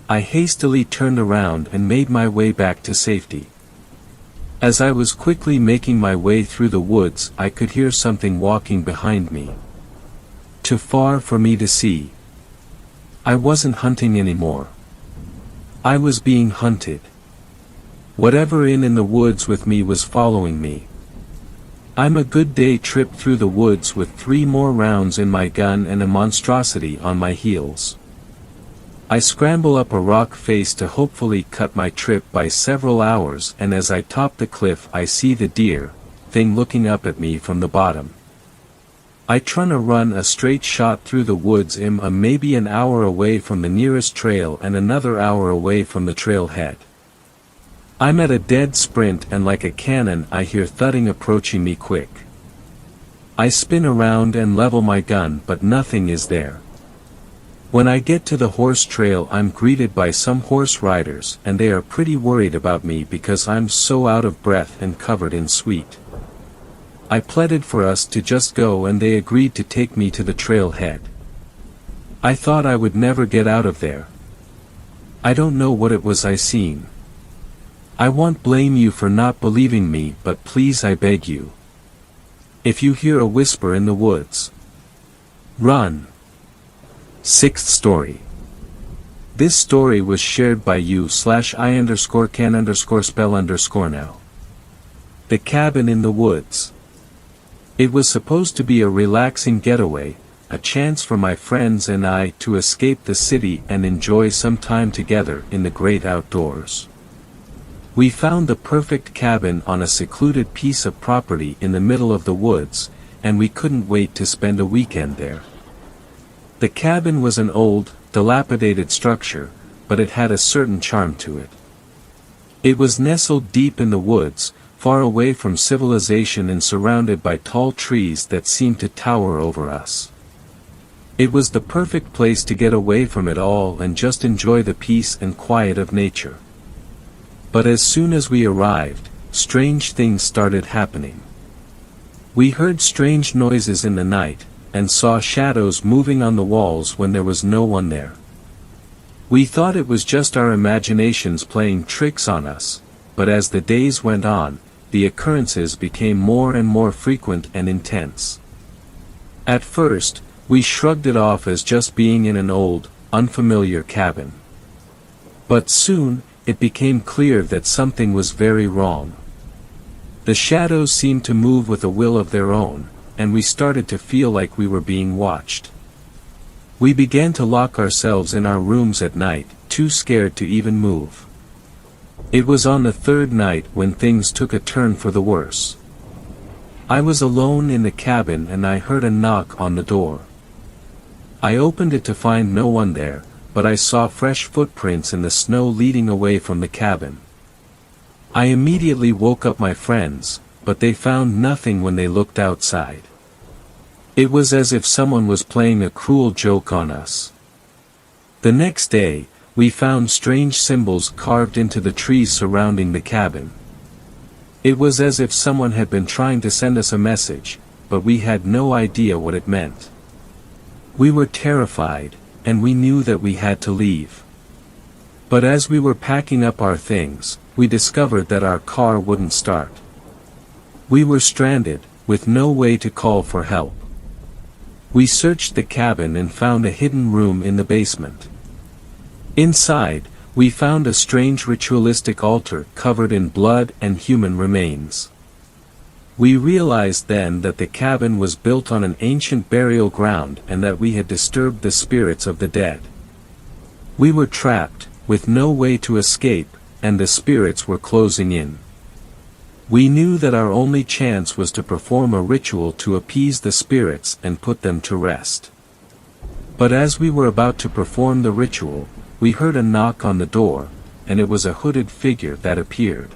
[SPEAKER 1] I hastily turned around and made my way back to safety. As I was quickly making my way through the woods, I could hear something walking behind me. Too far for me to see. I wasn't hunting anymore. I was being hunted. Whatever in the woods with me was following me. I'm a good day trip through the woods with 3 more rounds in my gun and a monstrosity on my heels. I scramble up a rock face to hopefully cut my trip by several hours, and as I top the cliff I see the deer thing looking up at me from the bottom. I try to run a straight shot through the woods. I'm maybe an hour away from the nearest trail and another hour away from the trailhead. I'm at a dead sprint and like a cannon I hear thudding approaching me quick. I spin around and level my gun but nothing is there. When I get to the horse trail I'm greeted by some horse riders and they are pretty worried about me because I'm so out of breath and covered in sweat. I pleaded for us to just go and they agreed to take me to the trailhead. I thought I would never get out of there. I don't know what it was I seen. I won't blame you for not believing me, but please I beg you. If you hear a whisper in the woods, run. 6th story. This story was shared by you/I_can_spell_now. The cabin in the woods. It was supposed to be a relaxing getaway, a chance for my friends and I to escape the city and enjoy some time together in the great outdoors. We found the perfect cabin on a secluded piece of property in the middle of the woods, and we couldn't wait to spend a weekend there. The cabin was an old, dilapidated structure, but it had a certain charm to it. It was nestled deep in the woods, far away from civilization and surrounded by tall trees that seemed to tower over us. It was the perfect place to get away from it all and just enjoy the peace and quiet of nature. But as soon as we arrived, strange things started happening. We heard strange noises in the night, and saw shadows moving on the walls when there was no one there. We thought it was just our imaginations playing tricks on us, but as the days went on, the occurrences became more and more frequent and intense. At first, we shrugged it off as just being in an old, unfamiliar cabin. But soon, it became clear that something was very wrong. The shadows seemed to move with a will of their own, and we started to feel like we were being watched. We began to lock ourselves in our rooms at night, too scared to even move. It was on the third night when things took a turn for the worse. I was alone in the cabin and I heard a knock on the door. I opened it to find no one there, but I saw fresh footprints in the snow leading away from the cabin. I immediately woke up my friends, but they found nothing when they looked outside. It was as if someone was playing a cruel joke on us. The next day, we found strange symbols carved into the trees surrounding the cabin. It was as if someone had been trying to send us a message, but we had no idea what it meant. We were terrified, and we knew that we had to leave. But as we were packing up our things, we discovered that our car wouldn't start. We were stranded, with no way to call for help. We searched the cabin and found a hidden room in the basement. Inside, we found a strange ritualistic altar covered in blood and human remains. We realized then that the cabin was built on an ancient burial ground and that we had disturbed the spirits of the dead. We were trapped, with no way to escape, and the spirits were closing in. We knew that our only chance was to perform a ritual to appease the spirits and put them to rest. But as we were about to perform the ritual, we heard a knock on the door, and it was a hooded figure that appeared.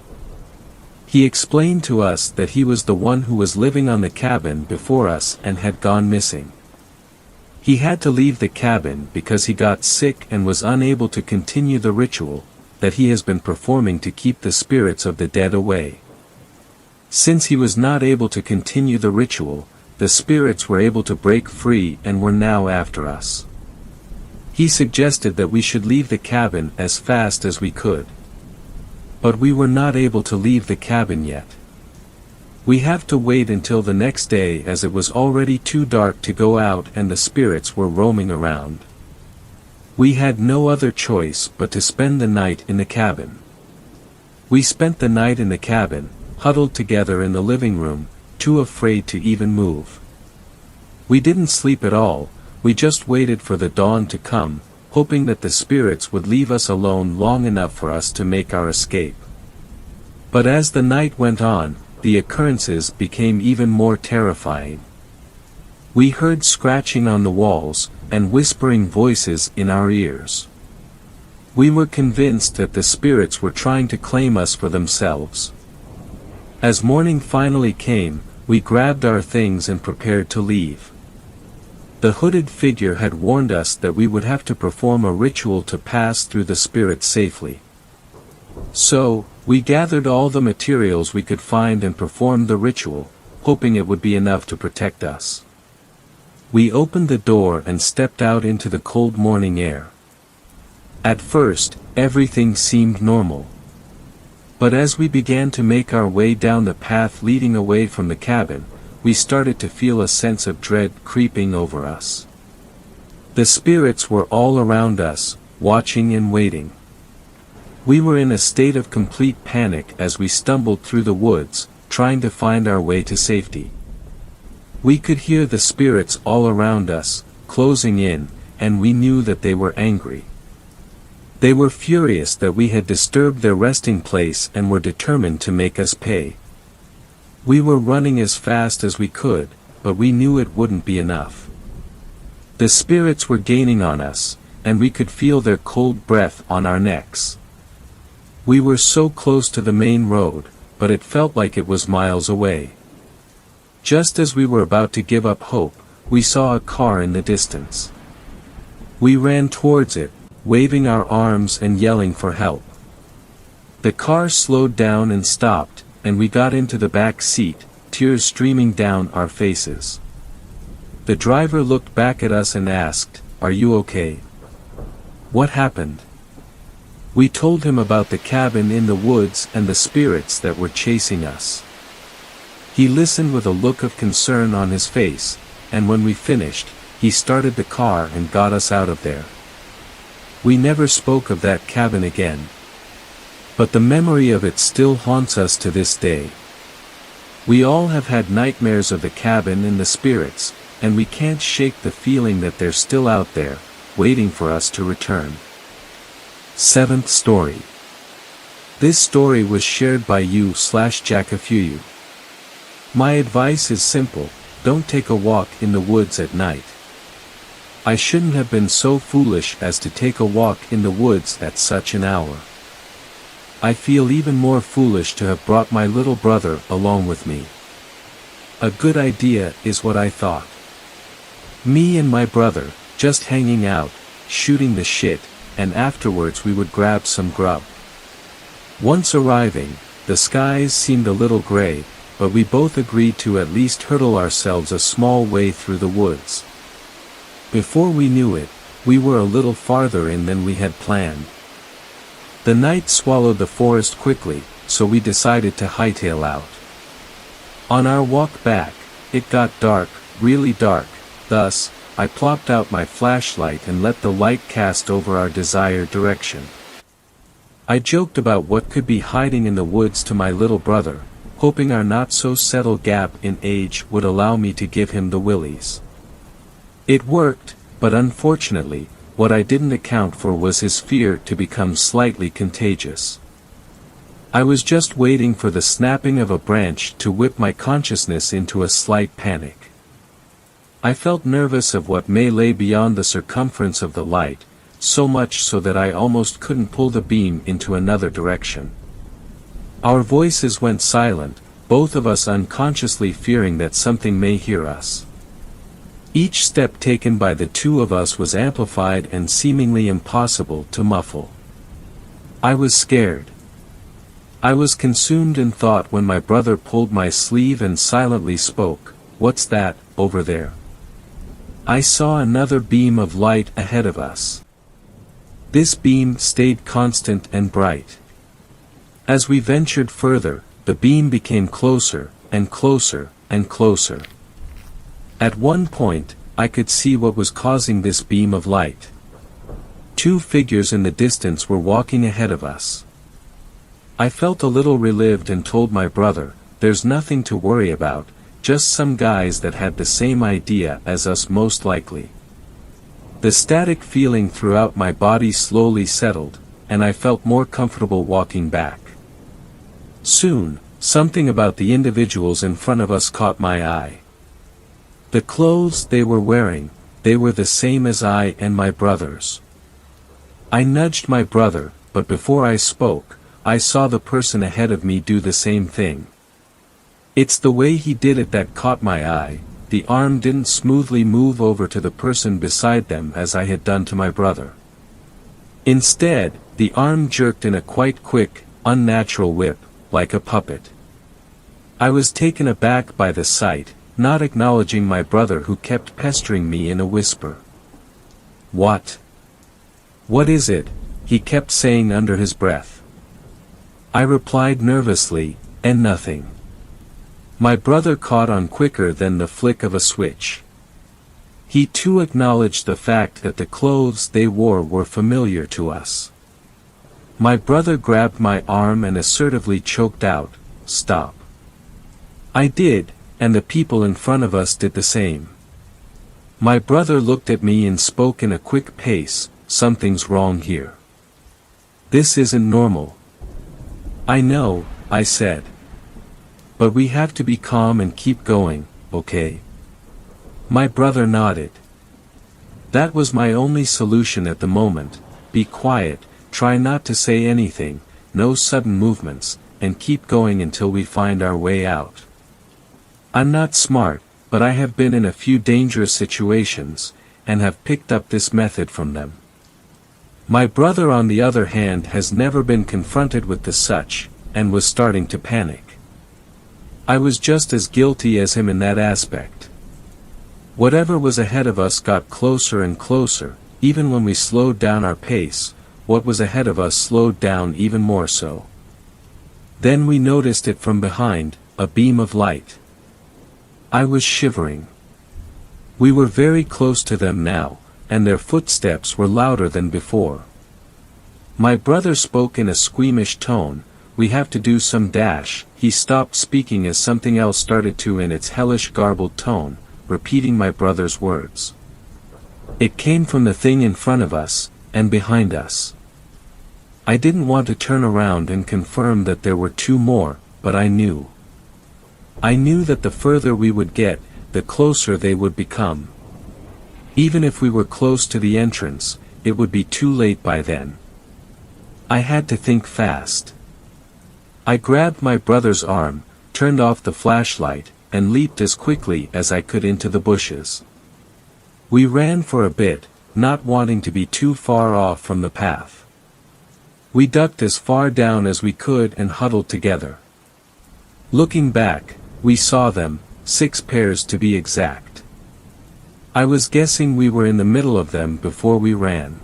[SPEAKER 1] He explained to us that he was the one who was living on the cabin before us and had gone missing. He had to leave the cabin because he got sick and was unable to continue the ritual that he has been performing to keep the spirits of the dead away. Since he was not able to continue the ritual, the spirits were able to break free and were now after us. He suggested that we should leave the cabin as fast as we could. But we were not able to leave the cabin yet. We have to wait until the next day as it was already too dark to go out and the spirits were roaming around. We had no other choice but to spend the night in the cabin. We spent the night in the cabin, huddled together in the living room, too afraid to even move. We didn't sleep at all, we just waited for the dawn to come, hoping that the spirits would leave us alone long enough for us to make our escape. But as the night went on, the occurrences became even more terrifying. We heard scratching on the walls, and whispering voices in our ears. We were convinced that the spirits were trying to claim us for themselves. As morning finally came, we grabbed our things and prepared to leave. The hooded figure had warned us that we would have to perform a ritual to pass through the spirits safely. So, we gathered all the materials we could find and performed the ritual, hoping it would be enough to protect us. We opened the door and stepped out into the cold morning air. At first, everything seemed normal. But as we began to make our way down the path leading away from the cabin, we started to feel a sense of dread creeping over us. The spirits were all around us, watching and waiting. We were in a state of complete panic as we stumbled through the woods, trying to find our way to safety. We could hear the spirits all around us, closing in, and we knew that they were angry. They were furious that we had disturbed their resting place and were determined to make us pay. We were running as fast as we could, but we knew it wouldn't be enough. The spirits were gaining on us, and we could feel their cold breath on our necks. We were so close to the main road, but it felt like it was miles away. Just as we were about to give up hope, we saw a car in the distance. We ran towards it, waving our arms and yelling for help. The car slowed down and stopped, and we got into the back seat, tears streaming down our faces. The driver looked back at us and asked, "Are you okay? What happened?" We told him about the cabin in the woods and the spirits that were chasing us. He listened with a look of concern on his face, and when we finished, he started the car and got us out of there. We never spoke of that cabin again. But the memory of it still haunts us to this day. We all have had nightmares of the cabin and the spirits, and we can't shake the feeling that they're still out there, waiting for us to return. 7th story. This story was shared by you/Jackafuyu. My advice is simple: don't take a walk in the woods at night. I shouldn't have been so foolish as to take a walk in the woods at such an hour. I feel even more foolish to have brought my little brother along with me. A good idea is what I thought. Me and my brother, just hanging out, shooting the shit, and afterwards we would grab some grub. Once arriving, the skies seemed a little gray, but we both agreed to at least hurtle ourselves a small way through the woods. Before we knew it, we were a little farther in than we had planned. The night swallowed the forest quickly, so we decided to hightail out. On our walk back, it got dark, really dark, thus, I plopped out my flashlight and let the light cast over our desired direction. I joked about what could be hiding in the woods to my little brother, hoping our not-so-settled gap in age would allow me to give him the willies. It worked, but unfortunately, what I didn't account for was his fear to become slightly contagious. I was just waiting for the snapping of a branch to whip my consciousness into a slight panic. I felt nervous of what may lay beyond the circumference of the light, so much so that I almost couldn't pull the beam into another direction. Our voices went silent, both of us unconsciously fearing that something may hear us. Each step taken by the two of us was amplified and seemingly impossible to muffle. I was scared. I was consumed in thought when my brother pulled my sleeve and silently spoke, "What's that, over there?" I saw another beam of light ahead of us. This beam stayed constant and bright. As we ventured further, the beam became closer, and closer, and closer. At one point, I could see what was causing this beam of light. Two figures in the distance were walking ahead of us. I felt a little relieved and told my brother, "There's nothing to worry about, just some guys that had the same idea as us most likely." The static feeling throughout my body slowly settled, and I felt more comfortable walking back. Soon, something about the individuals in front of us caught my eye. The clothes they were wearing, they were the same as I and my brothers. I nudged my brother, but before I spoke, I saw the person ahead of me do the same thing. It's the way he did it that caught my eye. The arm didn't smoothly move over to the person beside them as I had done to my brother. Instead, the arm jerked in a quite quick, unnatural whip, like a puppet. I was taken aback by the sight, not acknowledging my brother who kept pestering me in a whisper. "What? What is it?" he kept saying under his breath. I replied nervously, "And nothing." My brother caught on quicker than the flick of a switch. He too acknowledged the fact that the clothes they wore were familiar to us. My brother grabbed my arm and assertively choked out, "Stop." I did, and the people in front of us did the same. My brother looked at me and spoke in a quick pace, "Something's wrong here. This isn't normal. I know, I said. But we have to be calm and keep going, okay? My brother nodded. That was my only solution at the moment. Be quiet, try not to say anything, no sudden movements, and keep going until we find our way out. I'm not smart, but I have been in a few dangerous situations, and have picked up this method from them. My brother on the other hand has never been confronted with the such, and was starting to panic. I was just as guilty as him in that aspect. Whatever was ahead of us got closer and closer, even when we slowed down our pace, what was ahead of us slowed down even more so. Then we noticed it from behind, a beam of light. I was shivering. We were very close to them now, and their footsteps were louder than before. My brother spoke in a squeamish tone, "We have to do some dash." He stopped speaking as something else started to in its hellish garbled tone, repeating my brother's words. It came from the thing in front of us, and behind us. I didn't want to turn around and confirm that there were two more, but I knew. I knew that the further we would get, the closer they would become. Even if we were close to the entrance, it would be too late by then. I had to think fast. I grabbed my brother's arm, turned off the flashlight, and leaped as quickly as I could into the bushes. We ran for a bit, not wanting to be too far off from the path. We ducked as far down as we could and huddled together. Looking back, we saw them, 6 pairs to be exact. I was guessing we were in the middle of them before we ran.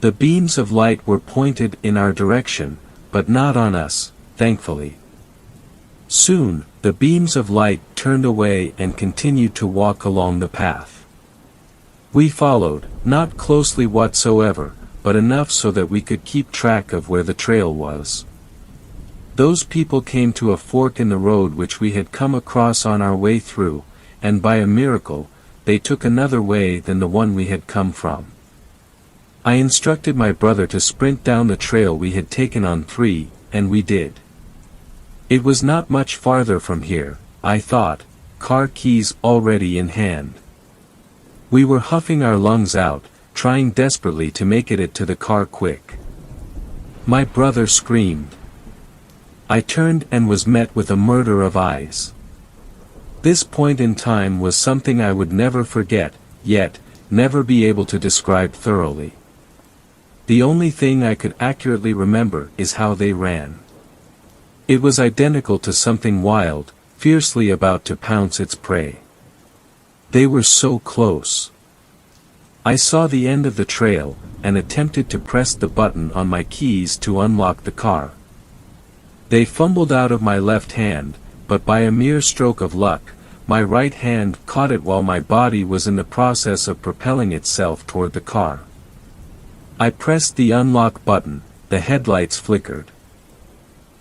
[SPEAKER 1] The beams of light were pointed in our direction, but not on us, thankfully. Soon, the beams of light turned away and continued to walk along the path. We followed, not closely whatsoever, but enough so that we could keep track of where the trail was. Those people came to a fork in the road which we had come across on our way through, and by a miracle, they took another way than the one we had come from. I instructed my brother to sprint down the trail we had taken on 3, and we did. It was not much farther from here, I thought, car keys already in hand. We were huffing our lungs out, trying desperately to make it to the car quick. My brother screamed. I turned and was met with a murder of eyes. This point in time was something I would never forget, yet, never be able to describe thoroughly. The only thing I could accurately remember is how they ran. It was identical to something wild, fiercely about to pounce its prey. They were so close. I saw the end of the trail, and attempted to press the button on my keys to unlock the car. They fumbled out of my left hand, but by a mere stroke of luck, my right hand caught it while my body was in the process of propelling itself toward the car. I pressed the unlock button, the headlights flickered.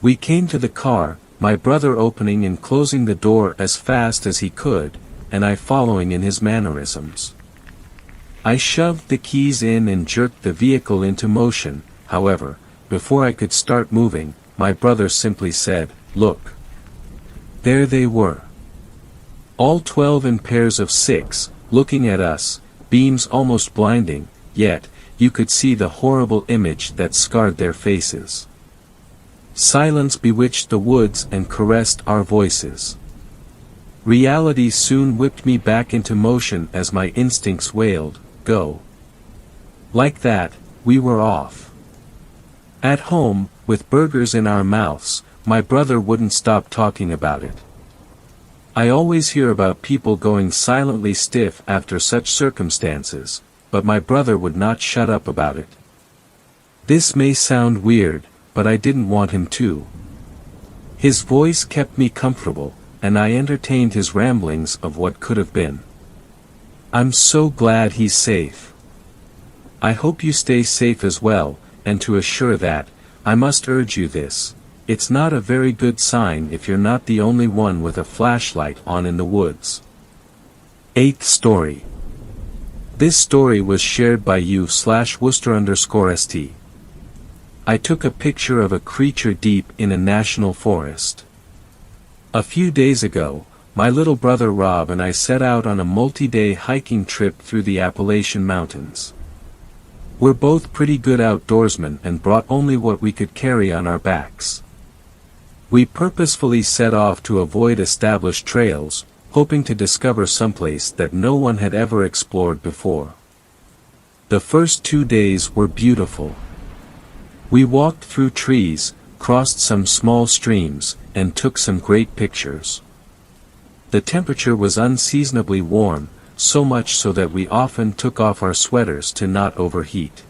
[SPEAKER 1] We came to the car, my brother opening and closing the door as fast as he could, and I following in his mannerisms. I shoved the keys in and jerked the vehicle into motion. However, before I could start moving, my brother simply said, "Look." There they were. All 12 in pairs of 6, looking at us, beams almost blinding, yet, you could see the horrible image that scarred their faces. Silence bewitched the woods and caressed our voices. Reality soon whipped me back into motion as my instincts wailed, "Go." Like that, we were off. At home, with burgers in our mouths, my brother wouldn't stop talking about it. I always hear about people going silently stiff after such circumstances, but my brother would not shut up about it. This may sound weird, but I didn't want him to. His voice kept me comfortable, and I entertained his ramblings of what could have been. I'm so glad he's safe. I hope you stay safe as well, and to assure that, I must urge you this, it's not a very good sign if you're not the only one with a flashlight on in the woods. 8th story. This story was shared by you/Worcester_ST. I took a picture of a creature deep in a national forest. A few days ago, my little brother Rob and I set out on a multi-day hiking trip through the Appalachian Mountains. We're both pretty good outdoorsmen and brought only what we could carry on our backs. We purposefully set off to avoid established trails, hoping to discover someplace that no one had ever explored before. The first 2 days were beautiful. We walked through trees, crossed some small streams, and took some great pictures. The temperature was unseasonably warm, so much so that we often took off our sweaters to not overheat.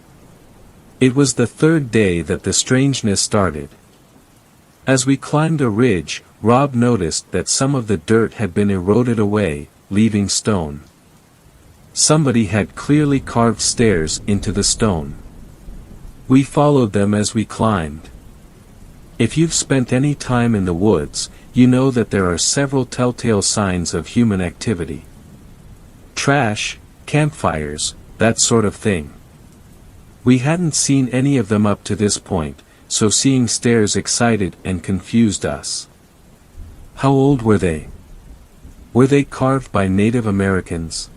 [SPEAKER 1] It was the third day that the strangeness started. As we climbed a ridge, Rob noticed that some of the dirt had been eroded away, leaving stone. Somebody had clearly carved stairs into the stone. We followed them as we climbed. If you've spent any time in the woods, you know that there are several telltale signs of human activity. Trash, campfires, that sort of thing. We hadn't seen any of them up to this point, so seeing stairs excited and confused us. How old were they? Were they carved by Native Americans?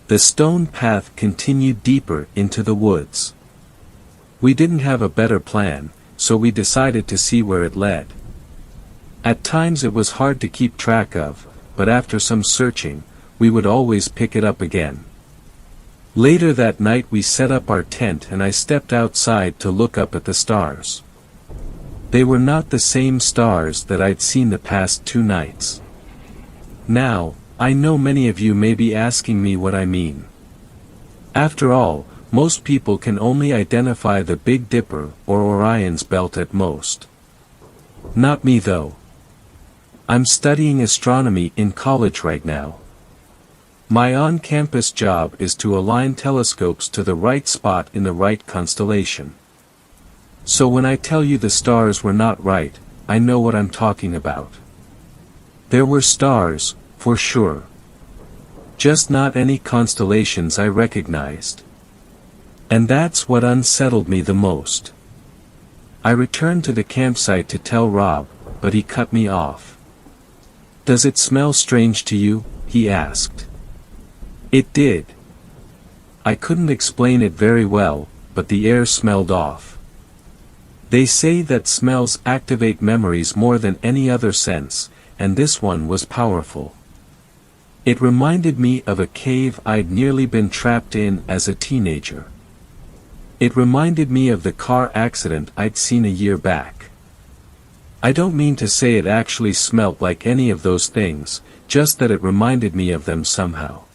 [SPEAKER 1] The stone path continued deeper into the woods. We didn't have a better plan, so we decided to see where it led. At times it was hard to keep track of, but after some searching, we would always pick it up again. Later that night we set up our tent and I stepped outside to look up at the stars. They were not the same stars that I'd seen the past 2 nights. Now, I know many of you may be asking me what I mean. After all, most people can only identify the Big Dipper or Orion's belt at most. Not me though. I'm studying astronomy in college right now. My on-campus job is to align telescopes to the right spot in the right constellation. So when I tell you the stars were not right, I know what I'm talking about. There were stars, for sure. Just not any constellations I recognized. And that's what unsettled me the most. I returned to the campsite to tell Rob, but he cut me off. "Does it smell strange to you?" he asked. It did. I couldn't explain it very well, but the air smelled off. They say that smells activate memories more than any other sense, and this one was powerful. It reminded me of a cave I'd nearly been trapped in as a teenager. It reminded me of the car accident I'd seen a year back. I don't mean to say it actually smelt like any of those things, just that it reminded me of them somehow.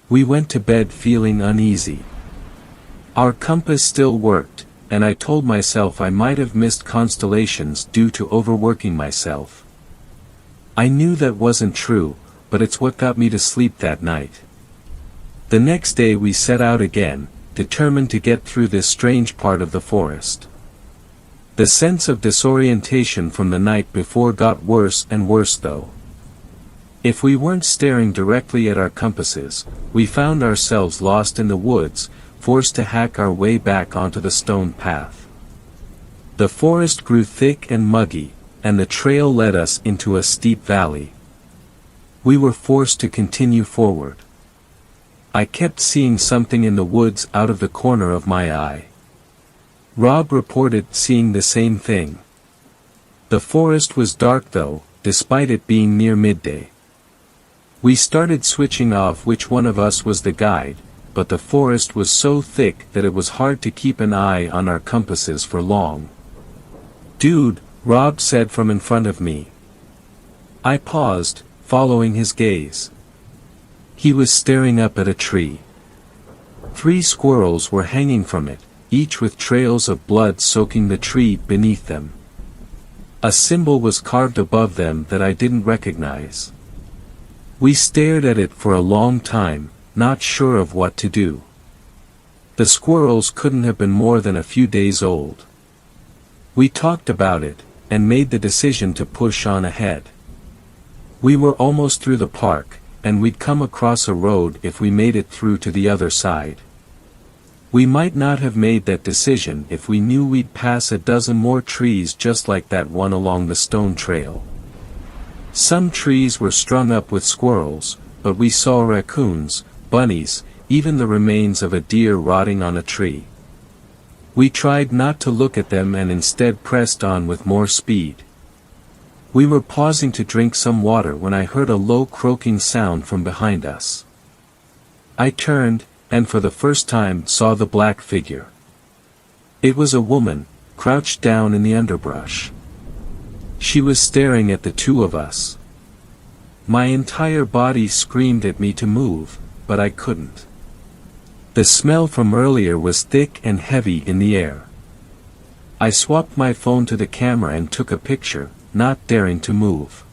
[SPEAKER 1] We went to bed feeling uneasy. Our compass still worked, and I told myself I might have missed constellations due to overworking myself. I knew that wasn't true, but it's what got me to sleep that night. The next day we set out again, determined to get through this strange part of the forest. The sense of disorientation from the night before got worse and worse though. If we weren't staring directly at our compasses, we found ourselves lost in the woods, forced to hack our way back onto the stone path. The forest grew thick and muggy, and the trail led us into a steep valley. We were forced to continue forward. I kept seeing something in the woods out of the corner of my eye. Rob reported seeing the same thing. The forest was dark though, despite it being near midday. We started switching off which one of us was the guide, but the forest was so thick that it was hard to keep an eye on our compasses for long. "Dude," Rob said from in front of me. I paused, following his gaze. He was staring up at a tree. 3 squirrels were hanging from it, each with trails of blood soaking the tree beneath them. A symbol was carved above them that I didn't recognize. We stared at it for a long time, not sure of what to do. The squirrels couldn't have been more than a few days old. We talked about it, and made the decision to push on ahead. We were almost through the park, and we'd come across a road if we made it through to the other side. We might not have made that decision if we knew we'd pass a dozen more trees just like that one along the stone trail. Some trees were strung up with squirrels, but we saw raccoons, bunnies, even the remains of a deer rotting on a tree. We tried not to look at them and instead pressed on with more speed. We were pausing to drink some water when I heard a low croaking sound from behind us. I turned, and for the first time saw the black figure. It was a woman, crouched down in the underbrush. She was staring at the two of us. My entire body screamed at me to move, but I couldn't. The smell from earlier was thick and heavy in the air. I swapped my phone to the camera and took a picture, not daring to move.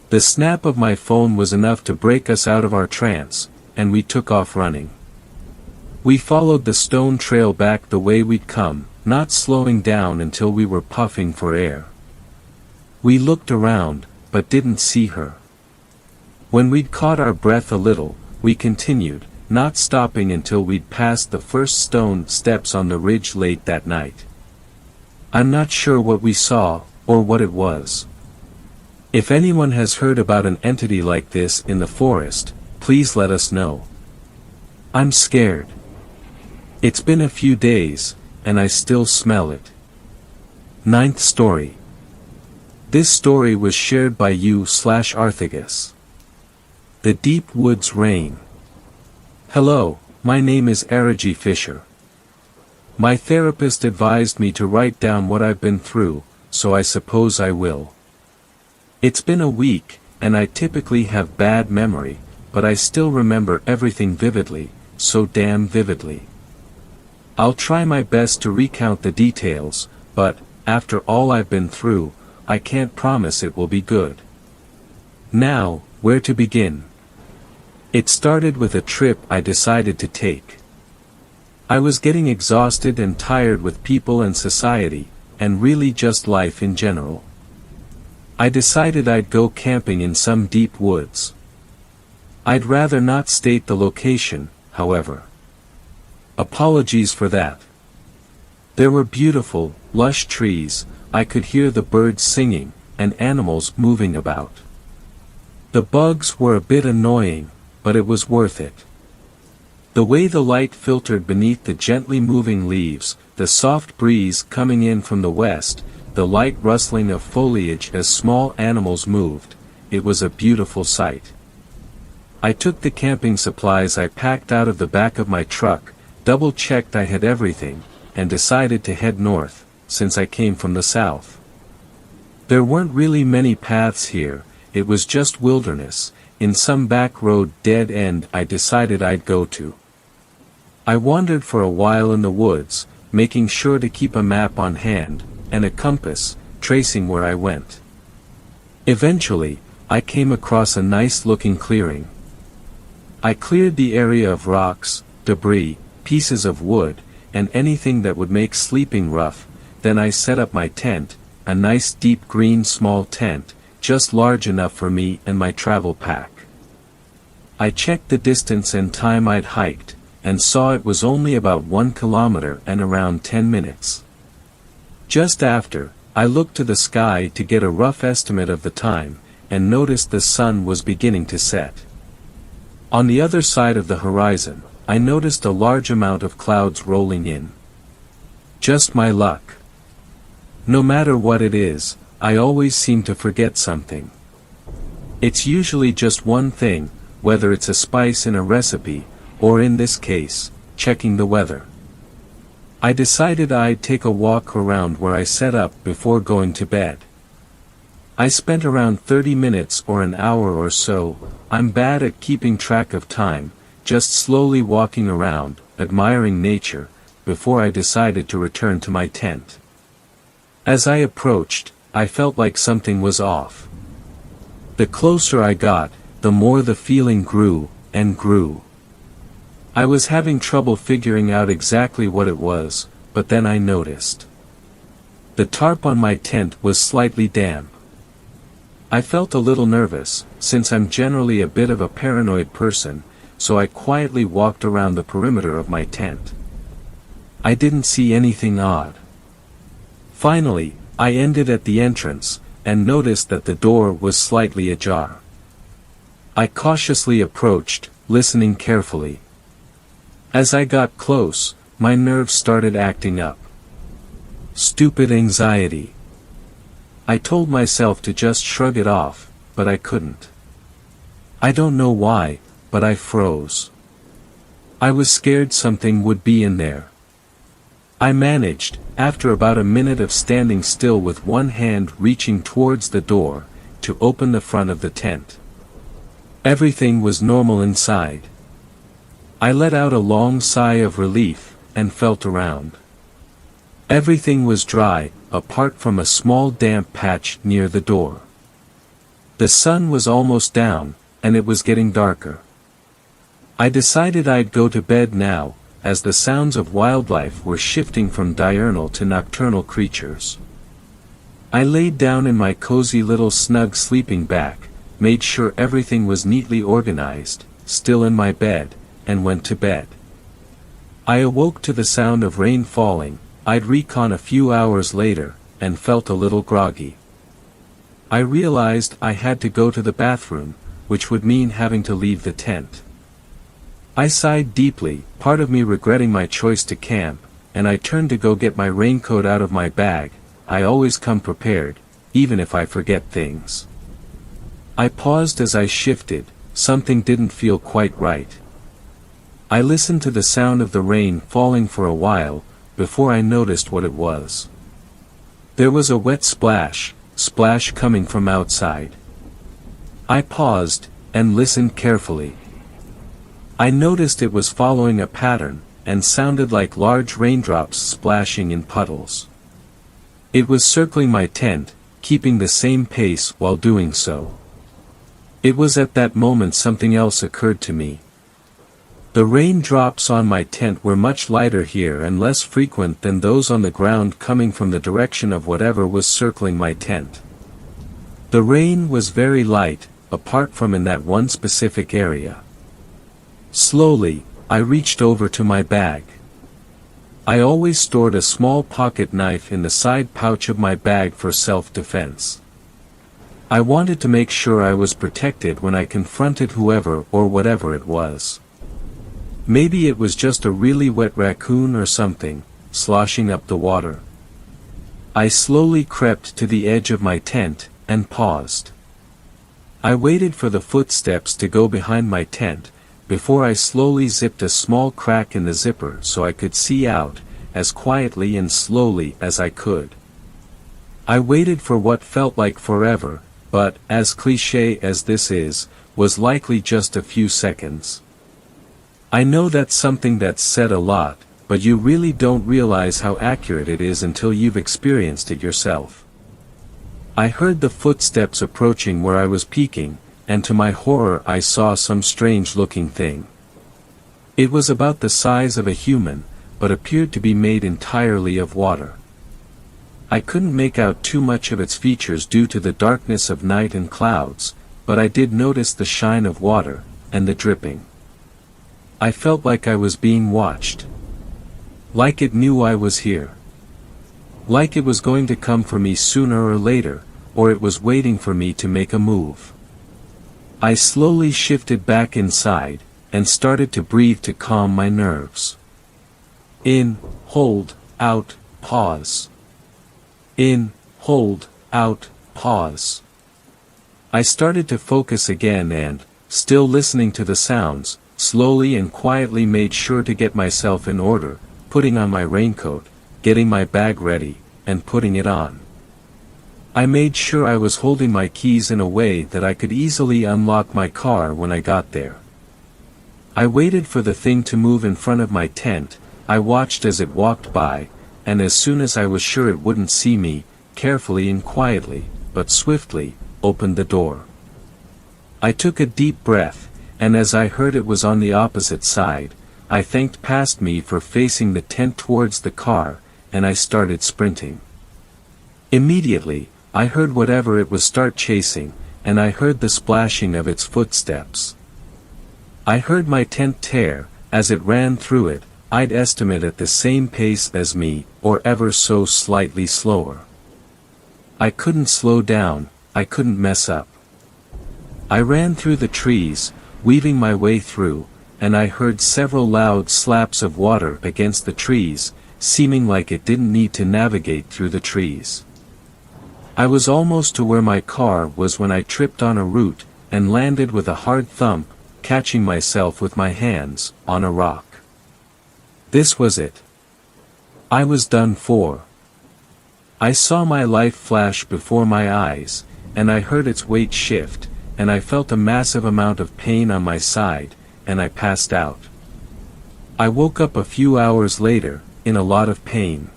[SPEAKER 1] The snap of my phone was enough to break us out of our trance, and we took off running. We followed the stone trail back the way we'd come, not slowing down until we were puffing for air. We looked around, but didn't see her. When we'd caught our breath a little, we continued, not stopping until we'd passed the first stone steps on the ridge late that night. I'm not sure what we saw, or what it was. If anyone has heard about an entity like this in the forest, please let us know. I'm scared. It's been a few days, and I still smell it. 9th story. This story was shared by you/Arthagus. The Deep Woods Rain. Hello, my name is Aragy Fisher. My therapist advised me to write down what I've been through, so I suppose I will. It's been a week, and I typically have bad memory, but I still remember everything vividly, so damn vividly. I'll try my best to recount the details, but, after all I've been through, I can't promise it will be good. Now, where to begin? It started with a trip I decided to take. I was getting exhausted and tired with people and society, and really just life in general. I decided I'd go camping in some deep woods. I'd rather not state the location, however. Apologies for that. There were beautiful, lush trees, I could hear the birds singing, and animals moving about. The bugs were a bit annoying, but it was worth it. The way the light filtered beneath the gently moving leaves, the soft breeze coming in from the west, the light rustling of foliage as small animals moved, it was a beautiful sight. I took the camping supplies I packed out of the back of my truck, double-checked I had everything, and decided to head north, since I came from the south. There weren't really many paths here, it was just wilderness, in some back road dead end I decided I'd go to. I wandered for a while in the woods, making sure to keep a map on hand, and a compass, tracing where I went. Eventually, I came across a nice-looking clearing. I cleared the area of rocks, debris, pieces of wood, and anything that would make sleeping rough, then I set up my tent, a nice deep green small tent, just large enough for me and my travel pack. I checked the distance and time I'd hiked, and saw it was only about 1 kilometer and around 10 minutes. Just after, I looked to the sky to get a rough estimate of the time, and noticed the sun was beginning to set. On the other side of the horizon, I noticed a large amount of clouds rolling in. Just my luck. No matter what it is, I always seem to forget something. It's usually just one thing, whether it's a spice in a recipe, or in this case, checking the weather. I decided I'd take a walk around where I set up before going to bed. I spent around 30 minutes or an hour or so, I'm bad at keeping track of time, just slowly walking around, admiring nature, before I decided to return to my tent. As I approached, I felt like something was off. The closer I got, the more the feeling grew, and grew. I was having trouble figuring out exactly what it was, but then I noticed. The tarp on my tent was slightly damp. I felt a little nervous, since I'm generally a bit of a paranoid person, so I quietly walked around the perimeter of my tent. I didn't see anything odd. Finally, I ended at the entrance, and noticed that the door was slightly ajar. I cautiously approached, listening carefully. As I got close, my nerves started acting up. Stupid anxiety. I told myself to just shrug it off, but I couldn't. I don't know why, but I froze. I was scared something would be in there. I managed, after about a minute of standing still with one hand reaching towards the door, to open the front of the tent. Everything was normal inside. I let out a long sigh of relief, and felt around. Everything was dry, apart from a small damp patch near the door. The sun was almost down, and it was getting darker. I decided I'd go to bed now, as the sounds of wildlife were shifting from diurnal to nocturnal creatures. I laid down in my cozy little snug sleeping bag, made sure everything was neatly organized, still in my bed, and went to bed. I awoke to the sound of rain falling. I'd recon a few hours later, and felt a little groggy. I realized I had to go to the bathroom, which would mean having to leave the tent. I sighed deeply, part of me regretting my choice to camp, and I turned to go get my raincoat out of my bag. I always come prepared, even if I forget things. I paused as I shifted, something didn't feel quite right. I listened to the sound of the rain falling for a while, before I noticed what it was. There was a wet splash coming from outside. I paused, and listened carefully. I noticed it was following a pattern, and sounded like large raindrops splashing in puddles. It was circling my tent, keeping the same pace while doing so. It was at that moment something else occurred to me. The raindrops on my tent were much lighter here and less frequent than those on the ground coming from the direction of whatever was circling my tent. The rain was very light, apart from in that one specific area. Slowly, I reached over to my bag. I always stored a small pocket knife in the side pouch of my bag for self-defense. I wanted to make sure I was protected when I confronted whoever or whatever it was. Maybe it was just a really wet raccoon or something, sloshing up the water. I slowly crept to the edge of my tent, and paused. I waited for the footsteps to go behind my tent, before I slowly zipped a small crack in the zipper so I could see out, as quietly and slowly as I could. I waited for what felt like forever, but, as cliché as this is, was likely just a few seconds. I know that's something that's said a lot, but you really don't realize how accurate it is until you've experienced it yourself. I heard the footsteps approaching where I was peeking, and to my horror I saw some strange-looking thing. It was about the size of a human, but appeared to be made entirely of water. I couldn't make out too much of its features due to the darkness of night and clouds, but I did notice the shine of water, and the dripping. I felt like I was being watched. Like it knew I was here. Like it was going to come for me sooner or later, or it was waiting for me to make a move. I slowly shifted back inside, and started to breathe to calm my nerves. In, hold, out, pause. In, hold, out, pause. I started to focus again and, still listening to the sounds, slowly and quietly made sure to get myself in order, putting on my raincoat, getting my bag ready, and putting it on. I made sure I was holding my keys in a way that I could easily unlock my car when I got there. I waited for the thing to move in front of my tent. I watched as it walked by, and as soon as I was sure it wouldn't see me, carefully and quietly, but swiftly, opened the door. I took a deep breath, and as I heard it was on the opposite side, I thanked past me for facing the tent towards the car, and I started sprinting. Immediately, I heard whatever it was start chasing, and I heard the splashing of its footsteps. I heard my tent tear, as it ran through it, I'd estimate at the same pace as me, or ever so slightly slower. I couldn't slow down, I couldn't mess up. I ran through the trees, weaving my way through, and I heard several loud slaps of water against the trees, seeming like it didn't need to navigate through the trees. I was almost to where my car was when I tripped on a root, and landed with a hard thump, catching myself with my hands, on a rock. This was it. I was done for. I saw my life flash before my eyes, and I heard its weight shift, and I felt a massive amount of pain on my side, and I passed out. I woke up a few hours later, in a lot of pain.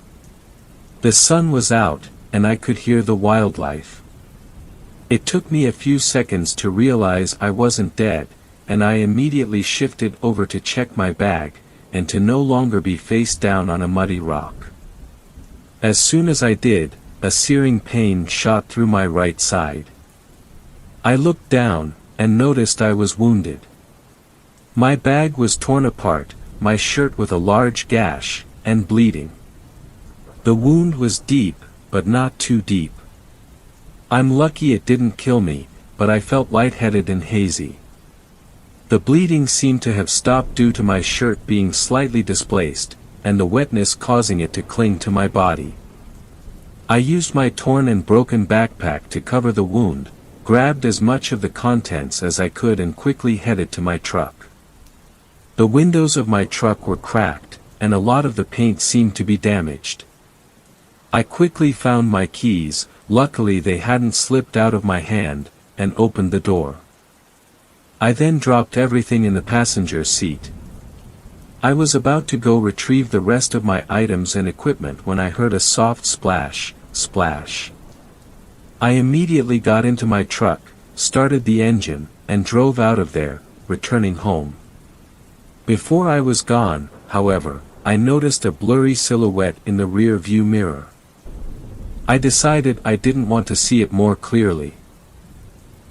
[SPEAKER 1] The sun was out, and I could hear the wildlife. It took me a few seconds to realize I wasn't dead, and I immediately shifted over to check my bag, and to no longer be face down on a muddy rock. As soon as I did, a searing pain shot through my right side. I looked down, and noticed I was wounded. My bag was torn apart, my shirt with a large gash, and bleeding. The wound was deep, but not too deep. I'm lucky it didn't kill me, but I felt lightheaded and hazy. The bleeding seemed to have stopped due to my shirt being slightly displaced, and the wetness causing it to cling to my body. I used my torn and broken backpack to cover the wound, grabbed as much of the contents as I could and quickly headed to my truck. The windows of my truck were cracked, and a lot of the paint seemed to be damaged. I quickly found my keys, luckily they hadn't slipped out of my hand, and opened the door. I then dropped everything in the passenger seat. I was about to go retrieve the rest of my items and equipment when I heard a soft splash, splash. I immediately got into my truck, started the engine, and drove out of there, returning home. Before I was gone, however, I noticed a blurry silhouette in the rear view mirror. I decided I didn't want to see it more clearly.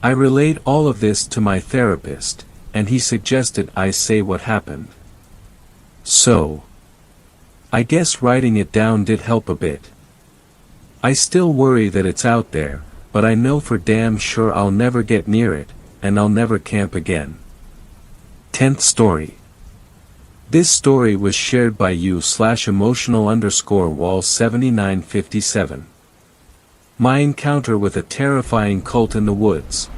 [SPEAKER 1] I relayed all of this to my therapist, and he suggested I say what happened. So, I guess writing it down did help a bit. I still worry that it's out there, but I know for damn sure I'll never get near it, and I'll never camp again. 10th story. This story was shared by you/emotional_wall7957. My encounter with a terrifying cult in the woods.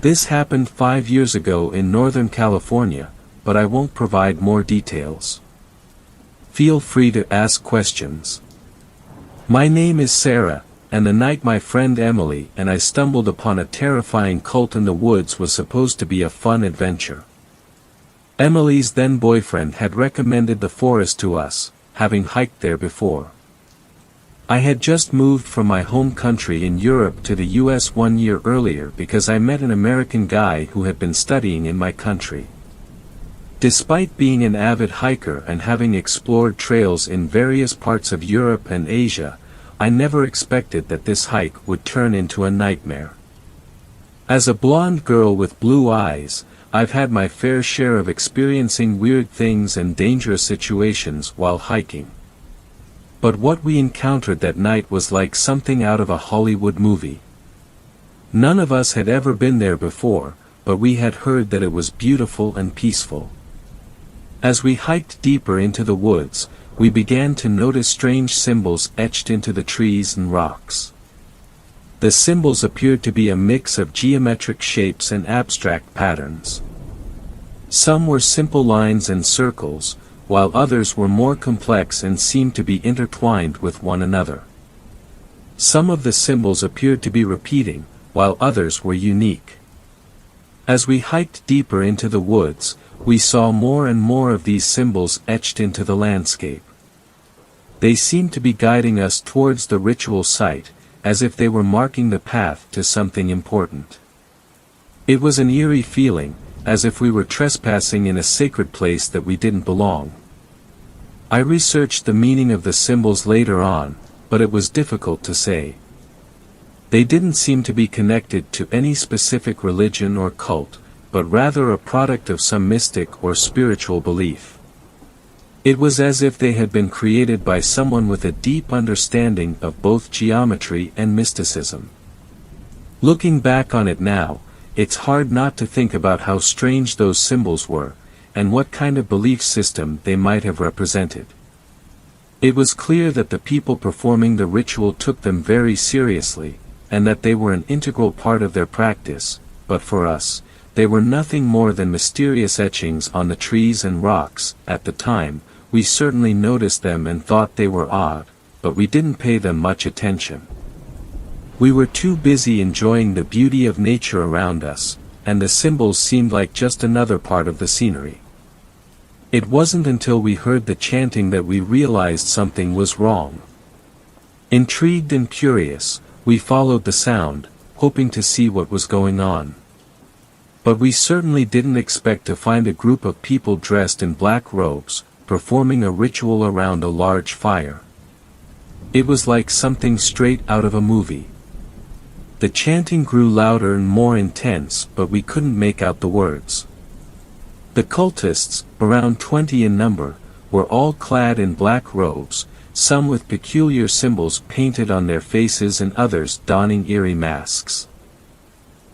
[SPEAKER 1] This happened 5 years ago in Northern California, but I won't provide more details. Feel free to ask questions. My name is Sarah, and the night my friend Emily and I stumbled upon a terrifying cult in the woods was supposed to be a fun adventure. Emily's then boyfriend had recommended the forest to us, having hiked there before. I had just moved from my home country in Europe to the US 1 year earlier because I met an American guy who had been studying in my country. Despite being an avid hiker and having explored trails in various parts of Europe and Asia, I never expected that this hike would turn into a nightmare. As a blonde girl with blue eyes, I've had my fair share of experiencing weird things and dangerous situations while hiking. But what we encountered that night was like something out of a Hollywood movie. None of us had ever been there before, but we had heard that it was beautiful and peaceful. As we hiked deeper into the woods, we began to notice strange symbols etched into the trees and rocks. The symbols appeared to be a mix of geometric shapes and abstract patterns. Some were simple lines and circles, while others were more complex and seemed to be intertwined with one another. Some of the symbols appeared to be repeating, while others were unique. As we hiked deeper into the woods, we saw more and more of these symbols etched into the landscape. They seemed to be guiding us towards the ritual site, as if they were marking the path to something important. It was an eerie feeling, as if we were trespassing in a sacred place that we didn't belong. I researched the meaning of the symbols later on, but it was difficult to say. They didn't seem to be connected to any specific religion or cult, but rather a product of some mystic or spiritual belief. It was as if they had been created by someone with a deep understanding of both geometry and mysticism. Looking back on it now, it's hard not to think about how strange those symbols were, and what kind of belief system they might have represented. It was clear that the people performing the ritual took them very seriously, and that they were an integral part of their practice, but for us, they were nothing more than mysterious etchings on the trees and rocks. At the time, we certainly noticed them and thought they were odd, but we didn't pay them much attention. We were too busy enjoying the beauty of nature around us, and the symbols seemed like just another part of the scenery. It wasn't until we heard the chanting that we realized something was wrong. Intrigued and curious, we followed the sound, hoping to see what was going on. But we certainly didn't expect to find a group of people dressed in black robes, performing a ritual around a large fire. It was like something straight out of a movie. The chanting grew louder and more intense, but we couldn't make out the words. The cultists, around 20 in number, were all clad in black robes, some with peculiar symbols painted on their faces and others donning eerie masks.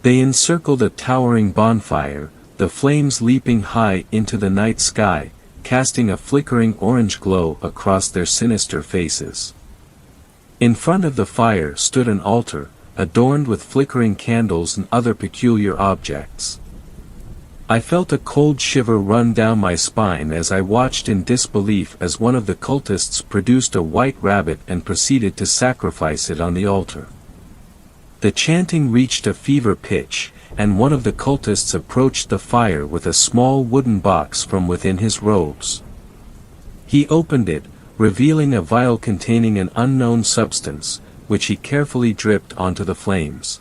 [SPEAKER 1] They encircled a towering bonfire, the flames leaping high into the night sky, casting a flickering orange glow across their sinister faces. In front of the fire stood an altar, adorned with flickering candles and other peculiar objects. I felt a cold shiver run down my spine as I watched in disbelief as one of the cultists produced a white rabbit and proceeded to sacrifice it on the altar. The chanting reached a fever pitch, and one of the cultists approached the fire with a small wooden box from within his robes. He opened it, revealing a vial containing an unknown substance, which he carefully dripped onto the flames.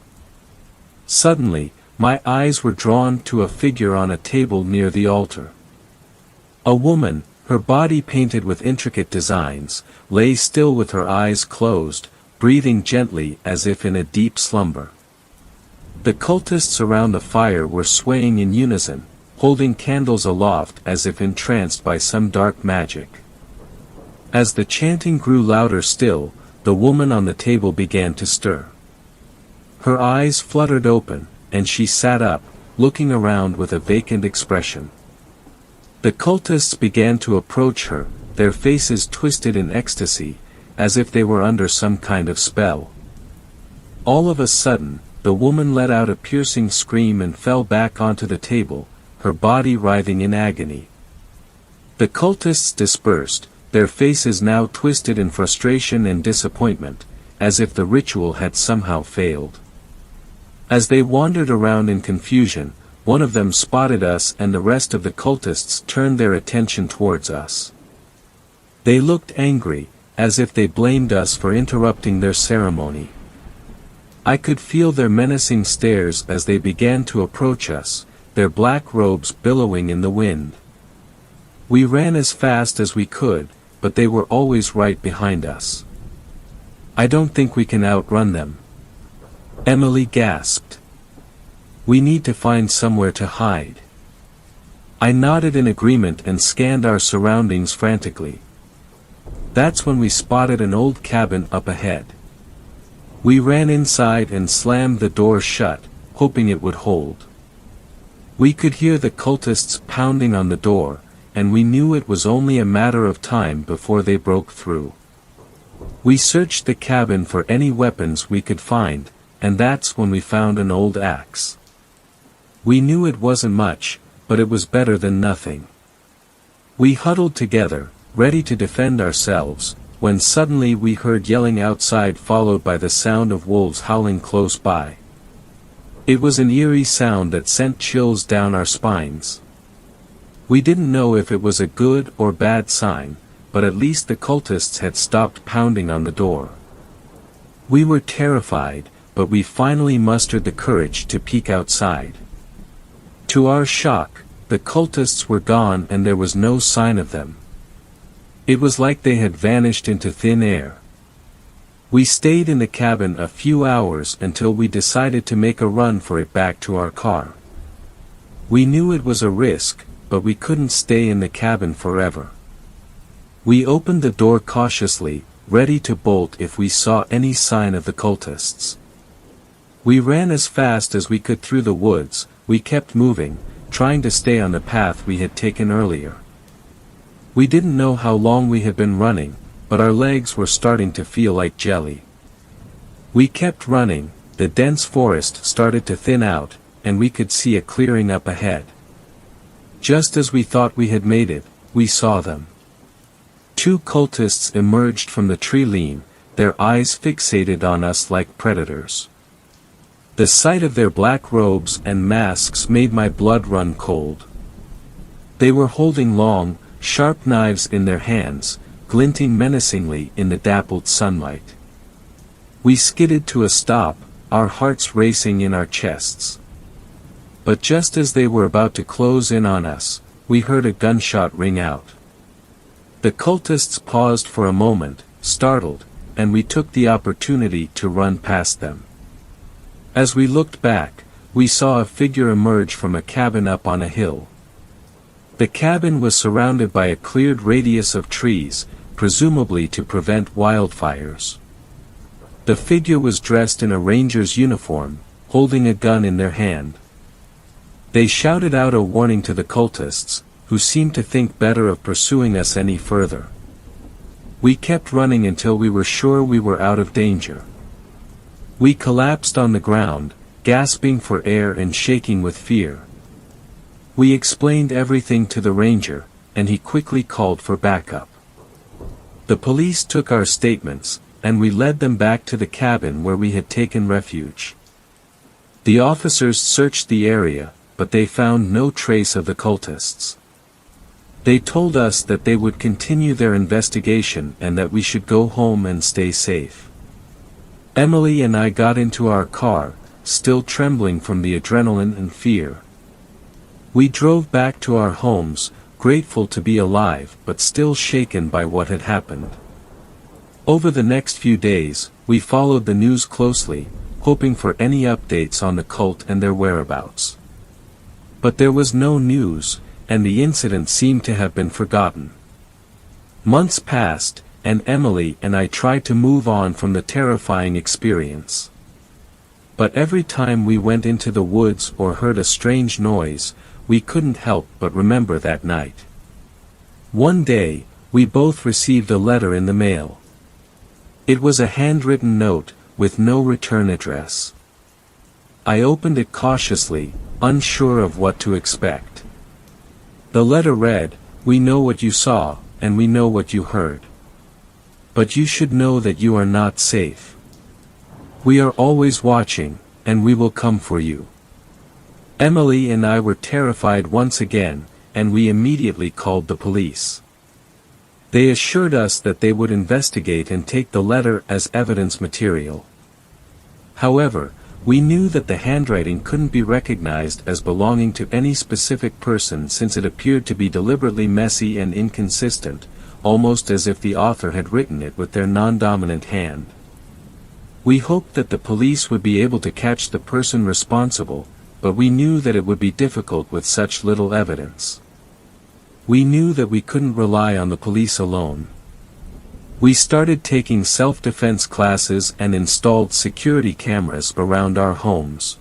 [SPEAKER 1] Suddenly, my eyes were drawn to a figure on a table near the altar. A woman, her body painted with intricate designs, lay still with her eyes closed, breathing gently as if in a deep slumber. The cultists around the fire were swaying in unison, holding candles aloft as if entranced by some dark magic. As the chanting grew louder still, the woman on the table began to stir. Her eyes fluttered open, and she sat up, looking around with a vacant expression. The cultists began to approach her, their faces twisted in ecstasy, as if they were under some kind of spell. All of a sudden, the woman let out a piercing scream and fell back onto the table, her body writhing in agony. The cultists dispersed, their faces now twisted in frustration and disappointment, as if the ritual had somehow failed. As they wandered around in confusion, one of them spotted us and the rest of the cultists turned their attention towards us. They looked angry, as if they blamed us for interrupting their ceremony. I could feel their menacing stares as they began to approach us, their black robes billowing in the wind. We ran as fast as we could, but they were always right behind us. "I don't think we can outrun them," Emily gasped. "We need to find somewhere to hide." I nodded in agreement and scanned our surroundings frantically. That's when we spotted an old cabin up ahead. We ran inside and slammed the door shut, hoping it would hold. We could hear the cultists pounding on the door, and we knew it was only a matter of time before they broke through. We searched the cabin for any weapons we could find, and that's when we found an old axe. We knew it wasn't much, but it was better than nothing. We huddled together, ready to defend ourselves, when suddenly we heard yelling outside followed by the sound of wolves howling close by. It was an eerie sound that sent chills down our spines. We didn't know if it was a good or bad sign, but at least the cultists had stopped pounding on the door. We were terrified, but we finally mustered the courage to peek outside. To our shock, the cultists were gone and there was no sign of them. It was like they had vanished into thin air. We stayed in the cabin a few hours until we decided to make a run for it back to our car. We knew it was a risk, but we couldn't stay in the cabin forever. We opened the door cautiously, ready to bolt if we saw any sign of the cultists. We ran as fast as we could through the woods. We kept moving, trying to stay on the path we had taken earlier. We didn't know how long we had been running, but our legs were starting to feel like jelly. We kept running, the dense forest started to thin out, and we could see a clearing up ahead. Just as we thought we had made it, we saw them. 2 cultists emerged from the tree line, their eyes fixated on us like predators. The sight of their black robes and masks made my blood run cold. They were holding long, sharp knives in their hands, glinting menacingly in the dappled sunlight. We skidded to a stop, our hearts racing in our chests. But just as they were about to close in on us, we heard a gunshot ring out. The cultists paused for a moment, startled, and we took the opportunity to run past them. As we looked back, we saw a figure emerge from a cabin up on a hill. The cabin was surrounded by a cleared radius of trees, presumably to prevent wildfires. The figure was dressed in a ranger's uniform, holding a gun in their hand. They shouted out a warning to the cultists, who seemed to think better of pursuing us any further. We kept running until we were sure we were out of danger. We collapsed on the ground, gasping for air and shaking with fear. We explained everything to the ranger, and he quickly called for backup. The police took our statements, and we led them back to the cabin where we had taken refuge. The officers searched the area, but they found no trace of the cultists. They told us that they would continue their investigation and that we should go home and stay safe. Emily and I got into our car, still trembling from the adrenaline and fear. We drove back to our homes, grateful to be alive but still shaken by what had happened. Over the next few days, we followed the news closely, hoping for any updates on the cult and their whereabouts. But there was no news, and the incident seemed to have been forgotten. Months passed, and Emily and I tried to move on from the terrifying experience. But every time we went into the woods or heard a strange noise, we couldn't help but remember that night. One day, we both received a letter in the mail. It was a handwritten note, with no return address. I opened it cautiously, unsure of what to expect. The letter read, "We know what you saw, and we know what you heard. But you should know that you are not safe. We are always watching, and we will come for you." Emily and I were terrified once again, and we immediately called the police. They assured us that they would investigate and take the letter as evidence material. However, we knew that the handwriting couldn't be recognized as belonging to any specific person since it appeared to be deliberately messy and inconsistent, almost as if the author had written it with their non-dominant hand. We hoped that the police would be able to catch the person responsible, but we knew that it would be difficult with such little evidence. We knew that we couldn't rely on the police alone. We started taking self-defense classes and installed security cameras around our homes.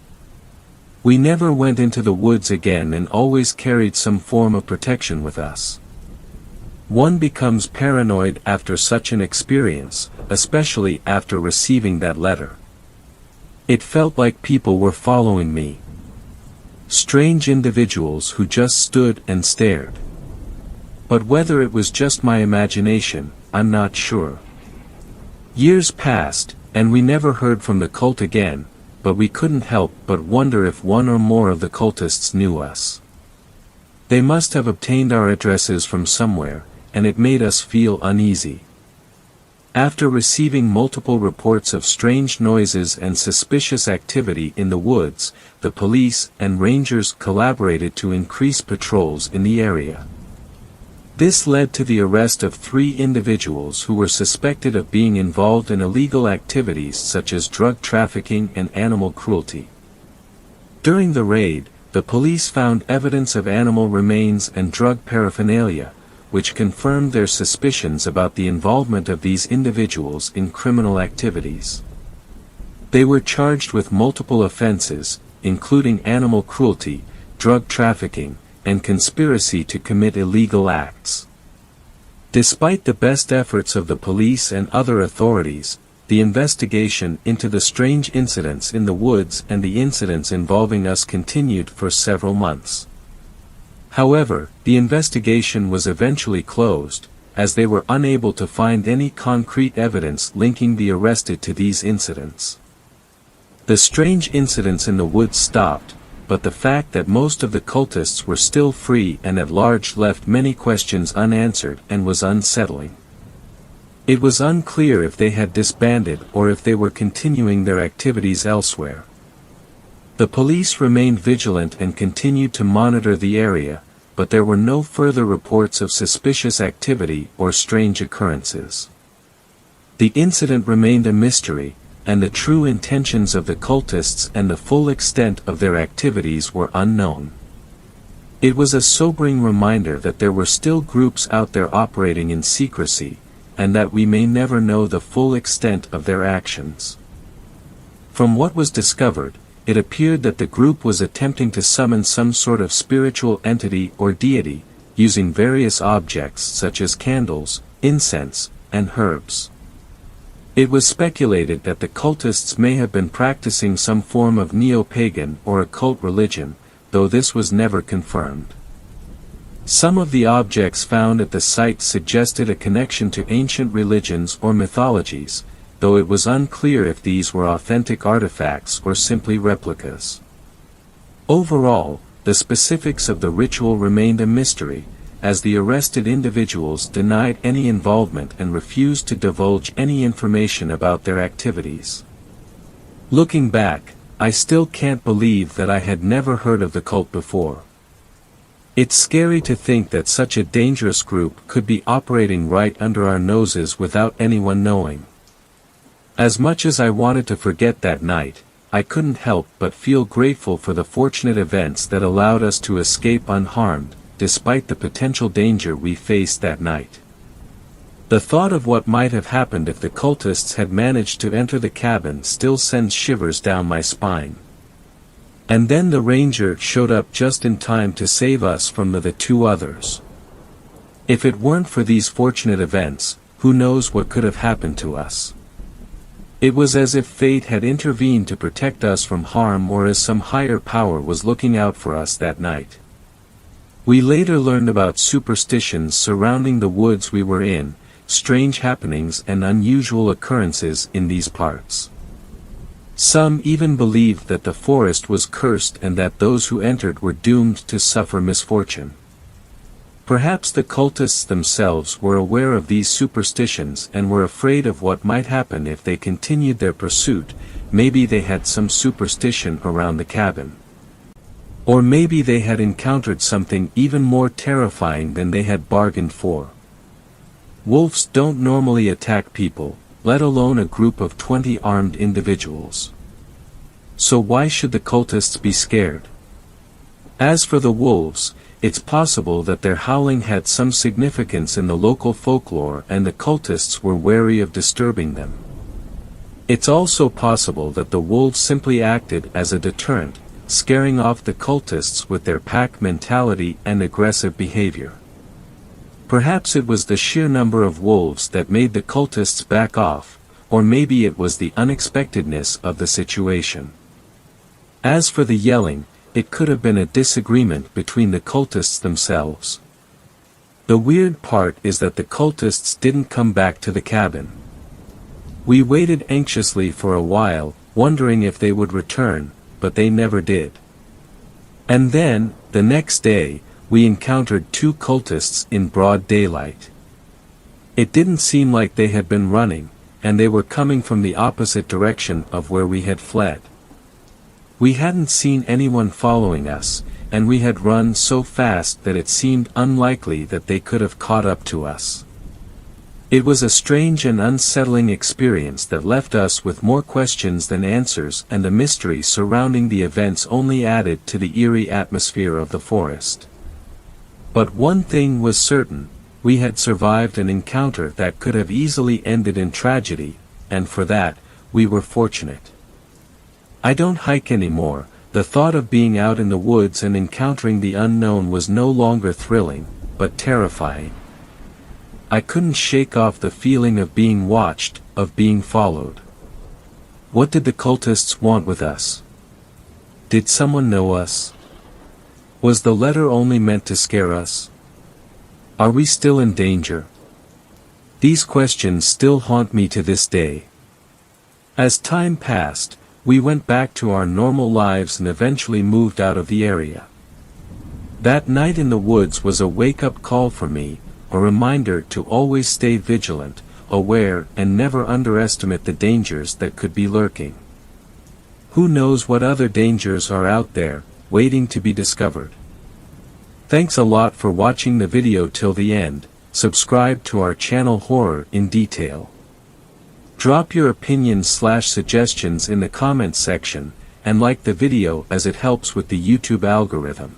[SPEAKER 1] We never went into the woods again and always carried some form of protection with us. One becomes paranoid after such an experience, especially after receiving that letter. It felt like people were following me. Strange individuals who just stood and stared. But whether it was just my imagination, I'm not sure. Years passed, and we never heard from the cult again, but we couldn't help but wonder if one or more of the cultists knew us. They must have obtained our addresses from somewhere, and it made us feel uneasy. After receiving multiple reports of strange noises and suspicious activity in the woods, the police and rangers collaborated to increase patrols in the area. This led to the arrest of 3 individuals who were suspected of being involved in illegal activities such as drug trafficking and animal cruelty. During the raid, the police found evidence of animal remains and drug paraphernalia, which confirmed their suspicions about the involvement of these individuals in criminal activities. They were charged with multiple offenses, including animal cruelty, drug trafficking, and conspiracy to commit illegal acts. Despite the best efforts of the police and other authorities, the investigation into the strange incidents in the woods and the incidents involving us continued for several months. However, the investigation was eventually closed, as they were unable to find any concrete evidence linking the arrested to these incidents. The strange incidents in the woods stopped, but the fact that most of the cultists were still free and at large left many questions unanswered and was unsettling. It was unclear if they had disbanded or if they were continuing their activities elsewhere. The police remained vigilant and continued to monitor the area, but there were no further reports of suspicious activity or strange occurrences. The incident remained a mystery, and the true intentions of the cultists and the full extent of their activities were unknown. It was a sobering reminder that there were still groups out there operating in secrecy, and that we may never know the full extent of their actions. From what was discovered, it appeared that the group was attempting to summon some sort of spiritual entity or deity, using various objects such as candles, incense, and herbs. It was speculated that the cultists may have been practicing some form of neo-pagan or occult religion, though this was never confirmed. Some of the objects found at the site suggested a connection to ancient religions or mythologies, though it was unclear if these were authentic artifacts or simply replicas. Overall, the specifics of the ritual remained a mystery, as the arrested individuals denied any involvement and refused to divulge any information about their activities. Looking back, I still can't believe that I had never heard of the cult before. It's scary to think that such a dangerous group could be operating right under our noses without anyone knowing. As much as I wanted to forget that night, I couldn't help but feel grateful for the fortunate events that allowed us to escape unharmed, despite the potential danger we faced that night. The thought of what might have happened if the cultists had managed to enter the cabin still sends shivers down my spine. And then the ranger showed up just in time to save us from the two others. If it weren't for these fortunate events, who knows what could have happened to us. It was as if fate had intervened to protect us from harm, or as some higher power was looking out for us that night. We later learned about superstitions surrounding the woods we were in, strange happenings and unusual occurrences in these parts. Some even believed that the forest was cursed and that those who entered were doomed to suffer misfortune. Perhaps the cultists themselves were aware of these superstitions and were afraid of what might happen if they continued their pursuit. Maybe they had some superstition around the cabin. Or maybe they had encountered something even more terrifying than they had bargained for. Wolves don't normally attack people, let alone a group of 20 armed individuals. So why should the cultists be scared? As for the wolves, it's possible that their howling had some significance in the local folklore and the cultists were wary of disturbing them. It's also possible that the wolves simply acted as a deterrent, scaring off the cultists with their pack mentality and aggressive behavior. Perhaps it was the sheer number of wolves that made the cultists back off, or maybe it was the unexpectedness of the situation. As for the yelling, it could have been a disagreement between the cultists themselves. The weird part is that the cultists didn't come back to the cabin. We waited anxiously for a while, wondering if they would return, but they never did. And then, the next day, we encountered two cultists in broad daylight. It didn't seem like they had been running, and they were coming from the opposite direction of where we had fled. We hadn't seen anyone following us, and we had run so fast that it seemed unlikely that they could have caught up to us. It was a strange and unsettling experience that left us with more questions than answers, and the mystery surrounding the events only added to the eerie atmosphere of the forest. But one thing was certain, We had survived an encounter that could have easily ended in tragedy, and for that, we were fortunate. I don't hike anymore. The thought of being out in the woods and encountering the unknown was no longer thrilling, but terrifying. I couldn't shake off the feeling of being watched, of being followed. What did the cultists want with us? Did someone know us? Was the letter only meant to scare us? Are we still in danger? These questions still haunt me to this day. As time passed, we went back to our normal lives and eventually moved out of the area. That night in the woods was a wake-up call for me, a reminder to always stay vigilant, aware, and never underestimate the dangers that could be lurking. Who knows what other dangers are out there, waiting to be discovered. Thanks a lot for watching the video till the end. Subscribe to our channel Horror in Detail. Drop your opinions/suggestions in the comments section, and like the video as it helps with the YouTube algorithm.